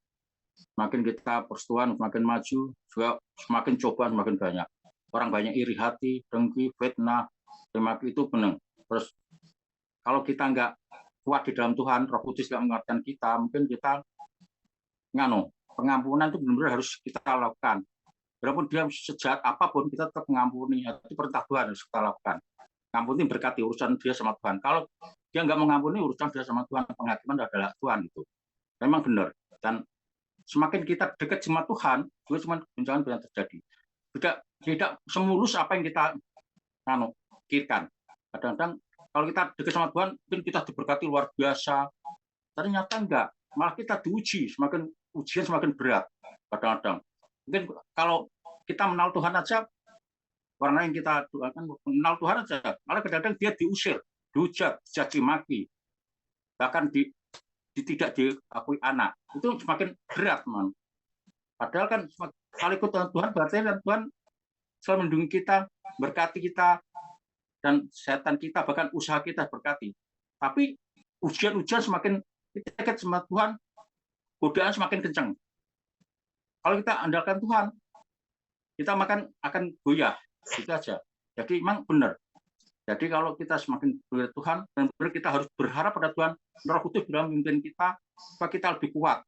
Semakin kita persekutuan semakin maju, juga semakin cobaan semakin banyak. Orang banyak iri hati, dengki, fitnah, itu benar. Terus kalau kita nggak kuat di dalam Tuhan, Roh Kudus nggak menguatkan kita, mungkin kita pengampunan itu benar-benar harus kita lakukan. Walaupun dia sejahat apapun, kita tetap mengampuni. Itu perintah Tuhan harus kita lakukan. Ngampuni berkati urusan dia sama Tuhan. Kalau dia nggak mengampuni, urusan dia sama Tuhan, penghakiman adalah Tuhan itu. Memang benar. Dan semakin kita dekat sama Tuhan, juga cuma goncangan yang terjadi. Tidak semulus apa yang kita pikirkan. Kadang-kadang kalau kita dekat sama Tuhan, mungkin kita diberkati luar biasa. Ternyata enggak, malah kita diuji, ujian semakin berat. Kadang-kadang mungkin kalau kita mengenal Tuhan aja, orang yang kita doakan mengenal Tuhan aja, malah kadang-kadang dia diusir, dihujat, caci maki, bahkan tidak diakui anak. Itu semakin berat, man. Padahal kan kalau ikut Tuhan berarti Tuhan selalu melindungi kita, berkati kita, dan setan kita, bahkan usaha kita berkati. Tapi ujian-ujian semakin kita dekat sama Tuhan, godaan semakin kencang. Kalau kita andalkan Tuhan, kita akan goyah, itu aja. Jadi memang benar. Jadi kalau kita semakin berdoa Tuhan, dan benar kita harus berharap pada Tuhan, Roh Kudus dalam memimpin kita, supaya kita lebih kuat.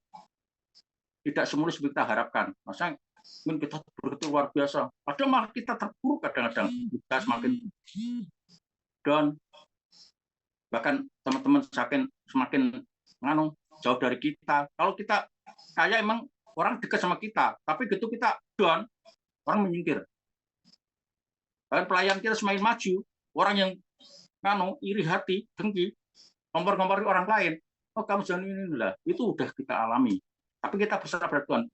Tidak semulus seperti kita harapkan. Maksudnya mungkin kita begitu luar biasa. Padahal malah kita terpuruk kadang-kadang. Kita semakin down. Bahkan teman-teman semakin jauh dari kita. Kalau kita kayak emang orang dekat sama kita, tapi gitu kita down, orang menyingkir. Bahkan pelayan kita semakin maju, orang yang iri hati, dengki, ngompor-ngompori orang lain. Oh, kamu jangan ini lah. Itu udah kita alami. Tapi kita berserah pada Tuhan.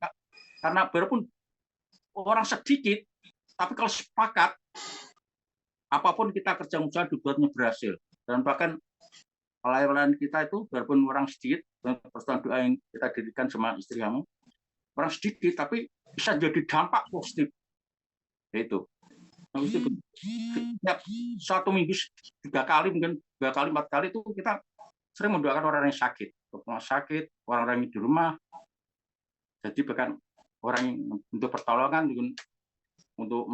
Karena walaupun orang sedikit, tapi kalau sepakat, apapun kita kerja usaha dibuatnya berhasil. Dan bahkan pelayanan kita itu, walaupun orang sedikit, persatuan doa yang kita dirikan sama istri kamu, orang sedikit, tapi bisa jadi dampak positif. Itu. Setiap 1 minggu 3 kali, mungkin 2 kali, 4 kali itu kita sering mendoakan orang yang sakit, orang-orang yang di rumah. Jadi bahkan orang yang untuk pertolongan, untuk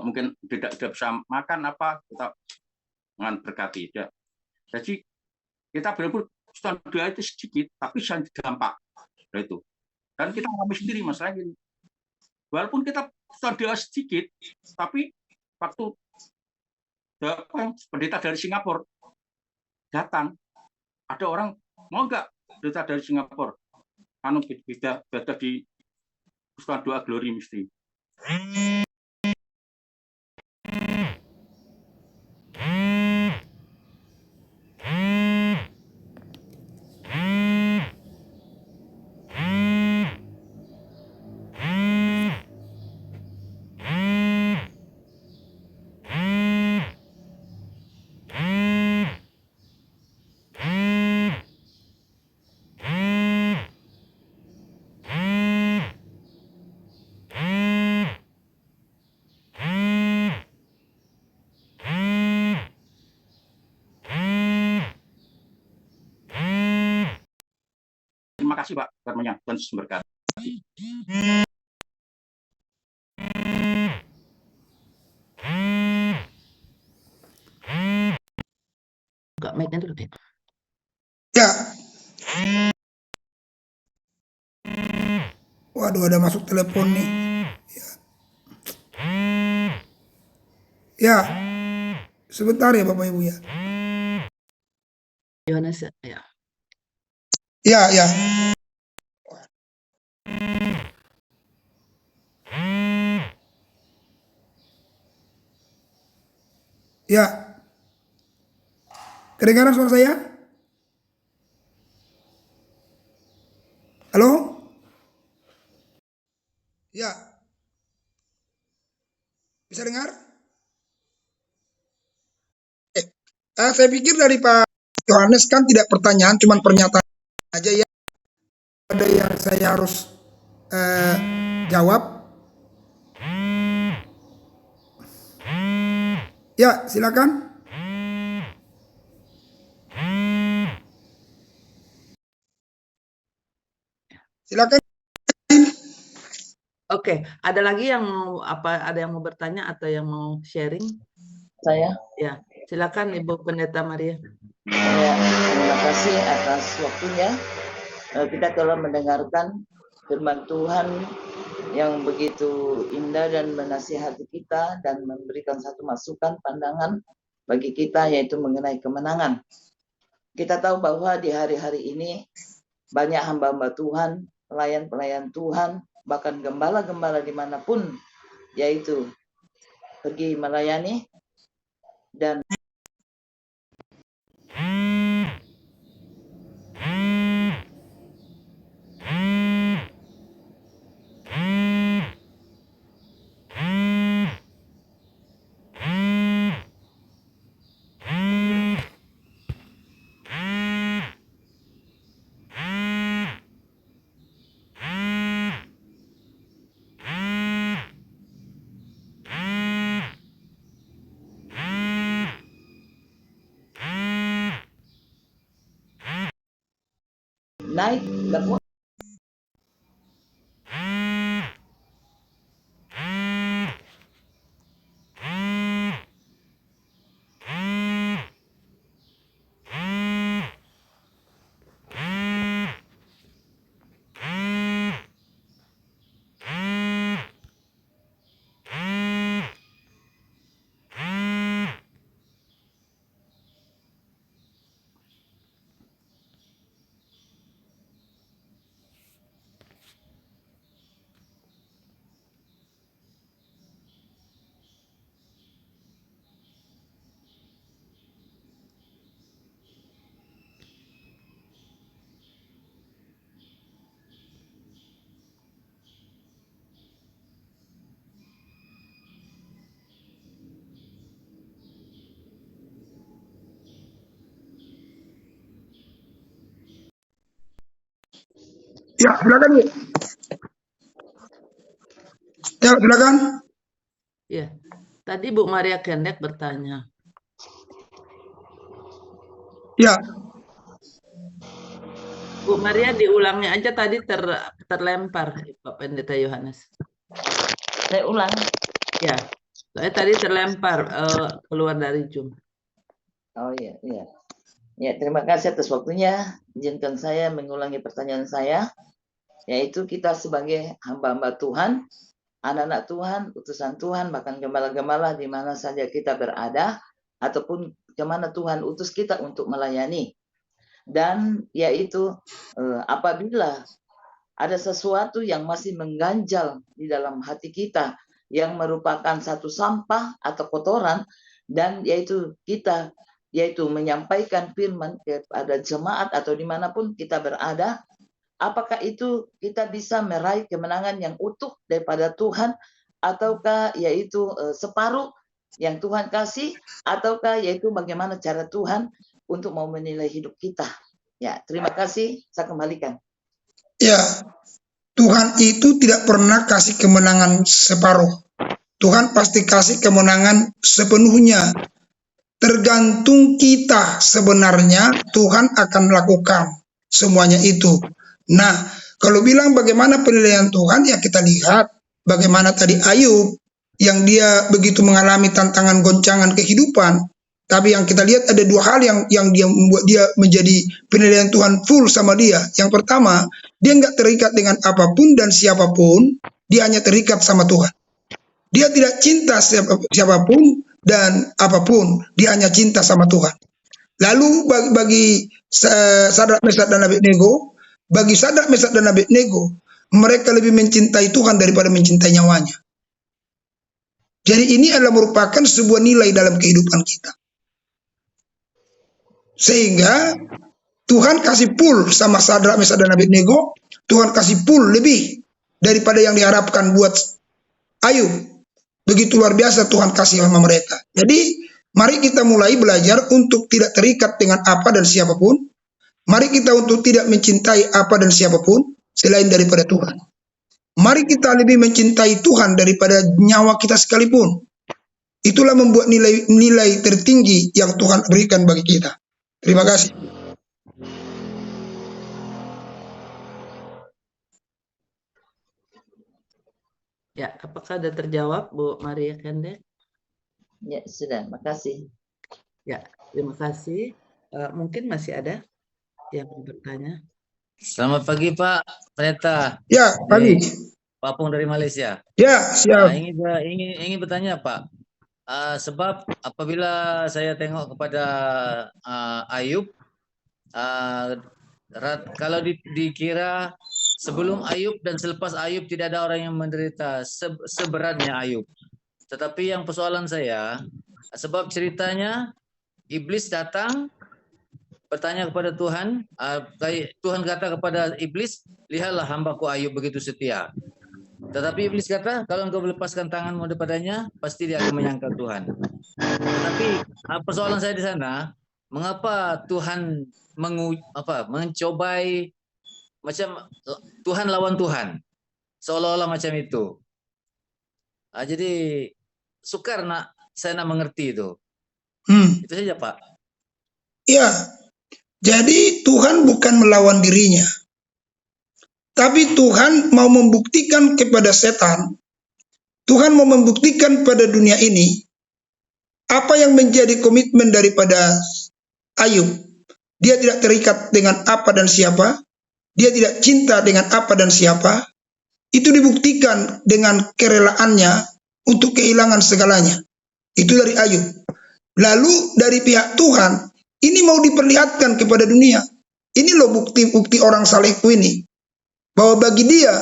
mungkin tidak bisa makan kita berkati. Ya. Jadi kita benar-benar doa itu sedikit, tapi sangat dampak. Itu. Dan kita alami sendiri masalahnya gini. Walaupun kita doa sedikit, tapi waktu pendeta dari Singapura datang, ada orang mau nggak pendeta dari Singapura? Kita di persatuan doa Glory mesti. Terima kasih Pak Karmanya, Tuhan memberkati. Buka mic-nya dulu deh. Ya. Waduh, ada masuk telepon nih. Ya. Sebentar ya Bapak Ibu ya. Yohanes ya. Ya, ya. Ya. Kedengaran suara saya? Halo? Ya. Bisa dengar? Saya pikir dari Pak Yohanes kan tidak pertanyaan, cuma pernyataan aja ya. Ada yang saya harus jawab. Ya, silakan. Silakan. Oke, ada lagi yang mau ada yang mau bertanya atau yang mau sharing? Saya. Ya, silakan Ibu Pendeta Maria. Ya, terima kasih atas waktunya. Kita telah mendengarkan firman Tuhan yang begitu indah dan menasihati kita dan memberikan satu masukan, pandangan bagi kita, yaitu mengenai kemenangan. Kita tahu bahwa di hari-hari ini banyak hamba-hamba Tuhan, pelayan-pelayan Tuhan, bahkan gembala-gembala dimanapun, yaitu pergi melayani dan naik dakwah. Ya, silakan Bu. Ya, silakan. Ya, tadi Bu Maria Kendek bertanya. Ya, Bu Maria diulangnya aja tadi terlempar Pak Pendeta Yohanes. Saya ulang. Ya, saya tadi terlempar keluar dari Zoom. Oh iya, iya. Ya, terima kasih atas waktunya. Izinkan saya mengulangi pertanyaan saya, yaitu kita sebagai hamba-hamba Tuhan, anak-anak Tuhan, utusan Tuhan, bahkan gembala-gembala di mana saja kita berada, ataupun kemana Tuhan utus kita untuk melayani. Dan yaitu apabila ada sesuatu yang masih mengganjal di dalam hati kita, yang merupakan satu sampah atau kotoran, dan yaitu kita yaitu menyampaikan firman kepada jemaat atau dimanapun kita berada, apakah itu kita bisa meraih kemenangan yang utuh daripada Tuhan, ataukah yaitu separuh yang Tuhan kasih, ataukah yaitu bagaimana cara Tuhan untuk mau menilai hidup kita. Ya, terima kasih, saya kembalikan. ya. Tuhan itu tidak pernah kasih kemenangan separuh. Tuhan pasti kasih kemenangan sepenuhnya. Tergantung kita sebenarnya Tuhan akan lakukan semuanya itu. Nah, kalau bilang bagaimana penilaian Tuhan, ya kita lihat bagaimana tadi Ayub yang dia begitu mengalami tantangan goncangan kehidupan. Tapi yang kita lihat ada dua hal yang dia membuat dia menjadi penilaian Tuhan full sama dia. Yang pertama, dia nggak terikat dengan apapun dan siapapun, dia hanya terikat sama Tuhan. Dia tidak cinta siapapun dan apapun, dia hanya cinta sama Tuhan. Lalu bagi Sadrak, Mesak, dan Abednego, mereka lebih mencintai Tuhan daripada mencintai nyawanya. Jadi ini adalah merupakan sebuah nilai dalam kehidupan kita. Sehingga Tuhan kasih full sama Sadrak, Mesak, dan Abednego, Tuhan kasih full lebih daripada yang diharapkan buat Ayub. Begitu luar biasa Tuhan kasih sama mereka. Jadi mari kita mulai belajar untuk tidak terikat dengan apa dan siapapun. Mari kita untuk tidak mencintai apa dan siapapun selain daripada Tuhan. Mari kita lebih mencintai Tuhan daripada nyawa kita sekalipun. Itulah membuat nilai tertinggi yang Tuhan berikan bagi kita. Terima kasih. Ya, apakah sudah terjawab Bu Maria Kendek? Ya, sudah, makasih. Ya, terima kasih. Mungkin masih ada yang bertanya. Selamat pagi Pak Pendeta. Ya, pagi. Pak Pung dari Malaysia. Ya, siap. Ingin bertanya Pak. Sebab apabila saya tengok kepada Ayub, kalau dikira sebelum Ayub dan selepas Ayub tidak ada orang yang menderita seberatnya Ayub. Tetapi yang persoalan saya, sebab ceritanya iblis datang bertanya kepada Tuhan, Tuhan kata kepada iblis, lihatlah hambaku Ayub begitu setia. Tetapi iblis kata, kalau engkau melepaskan tanganmu daripadanya, pasti dia akan menyangkal Tuhan. Tetapi persoalan saya di sana, mengapa Tuhan mencobai, macam Tuhan lawan Tuhan, seolah-olah macam itu. Jadi sukar saya nak mengerti itu. Itu saja, Pak. Ya, jadi Tuhan bukan melawan dirinya. Tapi Tuhan mau membuktikan kepada setan, Tuhan mau membuktikan pada dunia ini, apa yang menjadi komitmen daripada Ayub. Dia tidak terikat dengan apa dan siapa, dia tidak cinta dengan apa dan siapa, itu dibuktikan dengan kerelaannya untuk kehilangan segalanya. Itu dari Ayub. Lalu dari pihak Tuhan, ini mau diperlihatkan kepada dunia. Ini loh bukti-bukti orang salehku ini. Bahwa bagi dia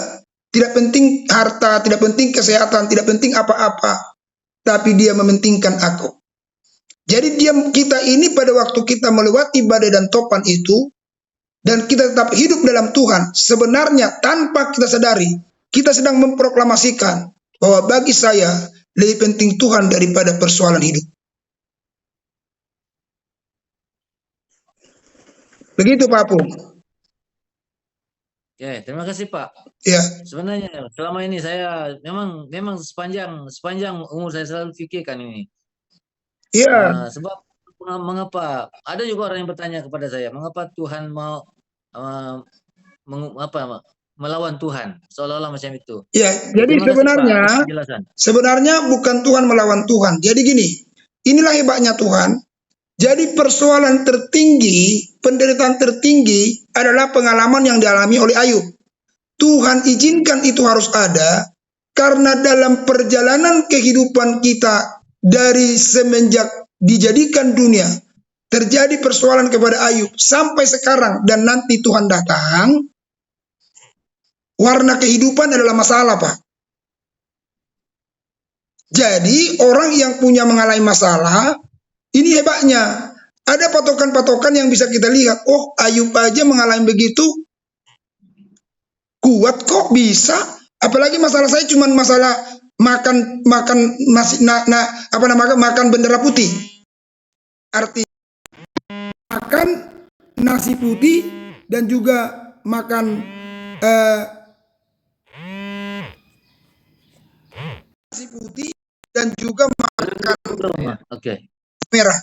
tidak penting harta, tidak penting kesehatan, tidak penting apa-apa, tapi dia mementingkan aku. Jadi kita ini pada waktu kita melewati badai dan topan itu, dan kita tetap hidup dalam Tuhan, sebenarnya tanpa kita sadari, kita sedang memproklamasikan bahwa bagi saya lebih penting Tuhan daripada persoalan hidup. Begitu Pak Apung. Oke, terima kasih Pak. Ya. Sebenarnya selama ini saya memang sepanjang umur saya selalu pikirkan ini. Iya. Sebab mengapa ada juga orang yang bertanya kepada saya, mengapa Tuhan mau melawan Tuhan, seolah-olah macam itu. Ya, jadi sebenarnya bukan Tuhan melawan Tuhan. Jadi gini, inilah hebatnya Tuhan. Jadi persoalan tertinggi, penderitaan tertinggi adalah pengalaman yang dialami oleh Ayub. Tuhan izinkan itu harus ada karena dalam perjalanan kehidupan kita dari semenjak dijadikan dunia terjadi persoalan kepada Ayub sampai sekarang dan nanti Tuhan datang, warna kehidupan adalah masalah, Pak. Jadi orang yang punya mengalami masalah, ini hebatnya. Ada patokan-patokan yang bisa kita lihat. Oh, Ayub aja mengalami begitu, kuat kok bisa. Apalagi masalah saya cuma masalah makan bendera putih. Artinya makan nasi putih dan juga makan nasi putih dan juga makan merah.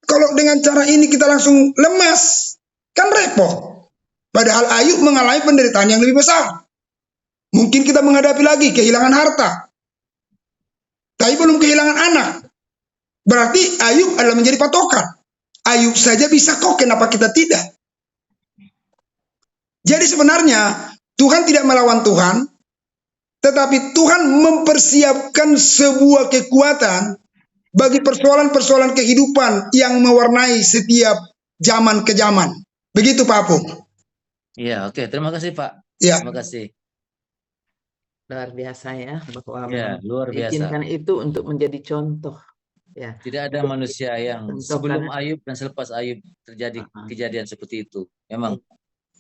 Kalau dengan cara ini kita langsung lemas, kan repot. Padahal Ayub mengalami penderitaan yang lebih besar. Mungkin kita menghadapi lagi kehilangan harta, tapi belum kehilangan anak. Berarti Ayub adalah menjadi patokan. Ayub saja bisa kok, kenapa kita tidak? Jadi sebenarnya Tuhan tidak melawan Tuhan, tetapi Tuhan mempersiapkan sebuah kekuatan bagi persoalan-persoalan kehidupan yang mewarnai setiap zaman ke zaman. Begitu Pak Apung. Iya, oke. Terima kasih Pak. Ya. Terima kasih. Luar biasa ya, bahwa luar biasa. Izinkan itu untuk menjadi contoh. Ya. Tidak ada manusia yang sebelum Ayub dan selepas Ayub terjadi kejadian seperti itu. Memang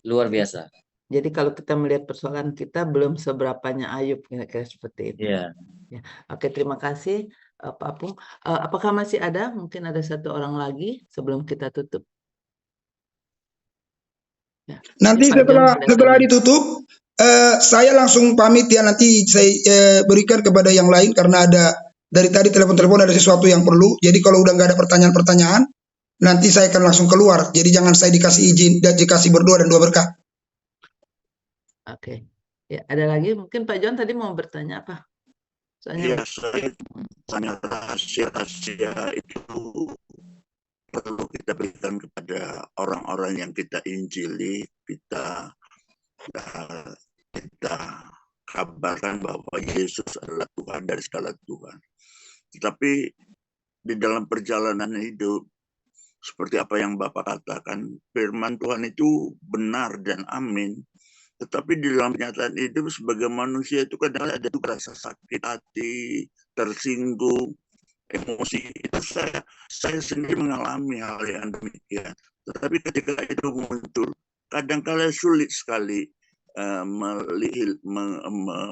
luar biasa. Jadi kalau kita melihat persoalan kita belum seberapanya Ayub, kira-kira seperti itu. Ya. Oke, terima kasih Pak Apung. Apakah masih ada? Mungkin ada satu orang lagi sebelum kita tutup. Ya. Nanti setelah ditutup, saya langsung pamit ya. Nanti saya berikan kepada yang lain karena ada dari tadi telepon-telepon ada sesuatu yang perlu. Jadi kalau udah nggak ada pertanyaan-pertanyaan, nanti saya akan langsung keluar. Jadi jangan saya dikasih izin dan dikasih berdoa dan doa berkah. Oke. Ya, ada lagi mungkin Pak John tadi mau bertanya apa? Iya, saya tanya rahasia-rahasia itu perlu kita berikan kepada orang-orang yang kita injili, kita kabarkan bahwa Yesus adalah Tuhan dari segala Tuhan. Tetapi di dalam perjalanan hidup, seperti apa yang Bapak katakan, firman Tuhan itu benar dan amin. Tetapi di dalam kenyataan hidup sebagai manusia itu kadang ada juga rasa sakit hati, tersinggung, emosi. Itu saya sendiri mengalami hal yang demikian. Tetapi ketika itu muncul, kadang-kala sulit sekali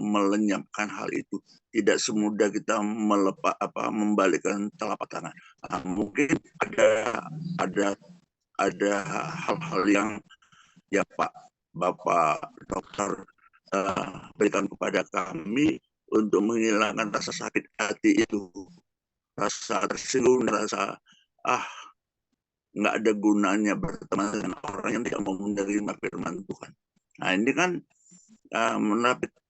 melenyapkan hal itu. Tidak semudah kita membalikkan telapak tangan. Mungkin ada hal-hal yang ya Bapak dokter berikan kepada kami untuk menghilangkan rasa sakit hati itu, rasa tersinggung, rasa nggak ada gunanya berteman dengan orang yang tidak mau menerima firman Tuhan. Nah ini kan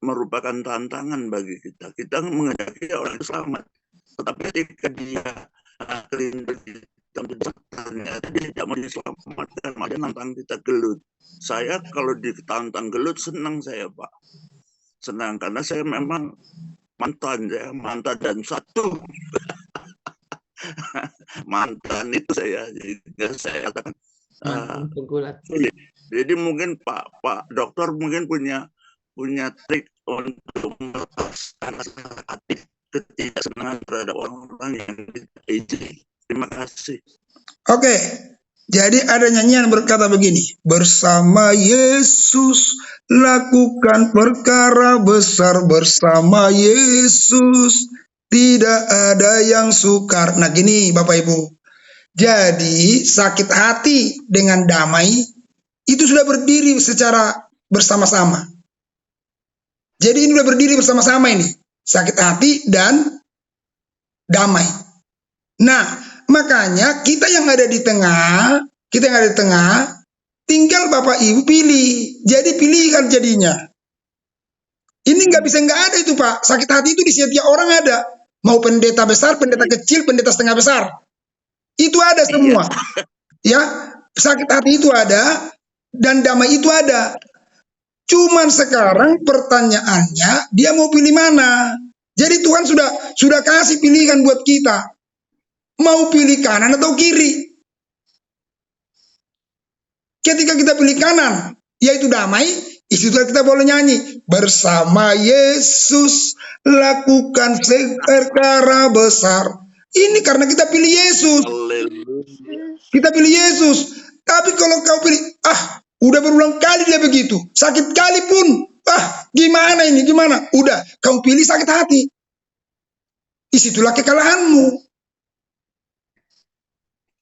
merupakan tantangan bagi kita. Kita menghendaki orang itu selamat, tetapi ketika dia ternyata dia tidak mau diselamatkan, malah nantang kita gelut. Saya kalau ditantang gelut senang saya, Pak. Senang karena saya memang mantan dan satu mantan itu saya katakan sulit. Jadi mungkin Pak dokter mungkin punya trik untuk melepaskan hati ketidaksenangan terhadap orang-orang yang kita ejek. Terima kasih. Oke, jadi ada nyanyian berkata begini, bersama Yesus lakukan perkara besar, bersama Yesus tidak ada yang sukar. Nah gini Bapak Ibu, jadi sakit hati dengan damai itu sudah berdiri secara bersama-sama. Jadi ini sudah berdiri bersama-sama ini, sakit hati dan damai. Nah, makanya kita yang ada di tengah, tinggal Bapak Ibu pilih. Jadi pilihan jadinya. Ini nggak bisa nggak ada itu Pak. Sakit hati itu di setiap orang ada. Mau pendeta besar, pendeta kecil, pendeta setengah besar. Itu ada semua. Ya, sakit hati itu ada dan damai itu ada. Cuman sekarang pertanyaannya dia mau pilih mana? Jadi Tuhan sudah kasih pilihan buat kita. Mau pilih kanan atau kiri. Ketika kita pilih kanan, yaitu damai, disitulah kita boleh nyanyi. Bersama Yesus lakukan perkara besar. Ini karena kita pilih Yesus. Kita pilih Yesus. Tapi kalau kau pilih, udah berulang kali dia begitu. Sakit kali pun, gimana ini, gimana? Udah, kau pilih sakit hati. Disitulah kekalahanmu.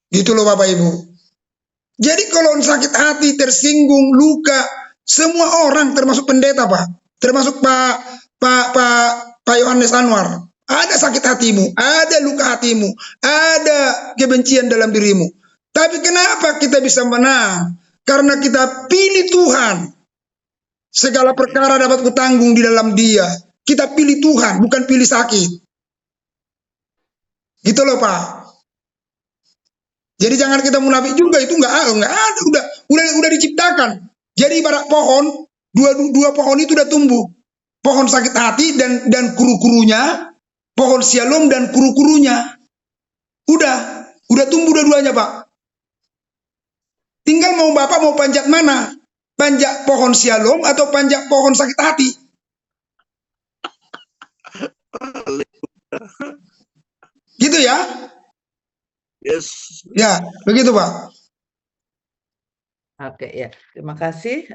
Gitu loh Bapak Ibu. Jadi kalau sakit hati, tersinggung, luka, semua orang termasuk pendeta Pak, termasuk Pak Yohanes Anwar, ada sakit hatimu, ada luka hatimu, ada kebencian dalam dirimu. Tapi kenapa kita bisa menang? Karena kita pilih Tuhan. Segala perkara dapat kutanggung di dalam Dia. Kita pilih Tuhan, bukan pilih sakit. Gitu loh Pak. Jadi jangan kita munafik juga, itu enggak ada, udah diciptakan. Jadi ibarat pohon, dua pohon itu udah tumbuh. Pohon sakit hati dan kuru-kurunya, pohon sialom dan kuru-kurunya. Udah tumbuh dua-duanya, Pak. Tinggal mau Bapak mau panjat mana? Panjat pohon sialom atau panjat pohon sakit hati? Gitu ya? Yes. Ya, begitu Pak. Oke ya, terima kasih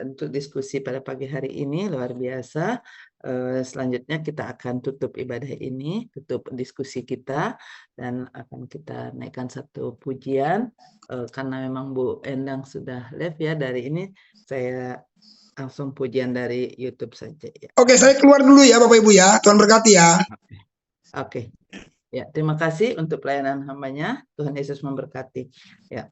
untuk diskusi pada pagi hari ini, luar biasa. Selanjutnya kita akan tutup ibadah ini, tutup diskusi kita, dan akan kita naikkan satu pujian. Karena memang Bu Endang sudah live ya dari ini, saya langsung pujian dari YouTube saja ya. Oke, saya keluar dulu ya Bapak Ibu ya, Tuhan berkati ya. Oke. Ya, terima kasih untuk pelayanan hambanya. Tuhan Yesus memberkati. Ya.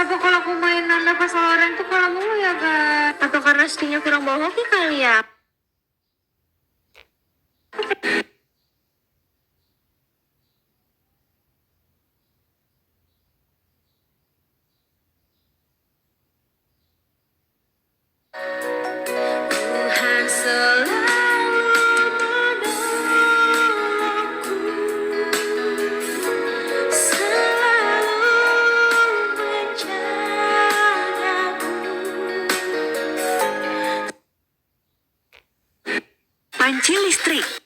Kenapa kalau aku main nanda pas Valorant tuh kalah mulu ya, guys? Atau karena skill-nya kurang bawa hoki kali ya? Tuhan selalu menolongku, selalu menjagaku. Panci listrik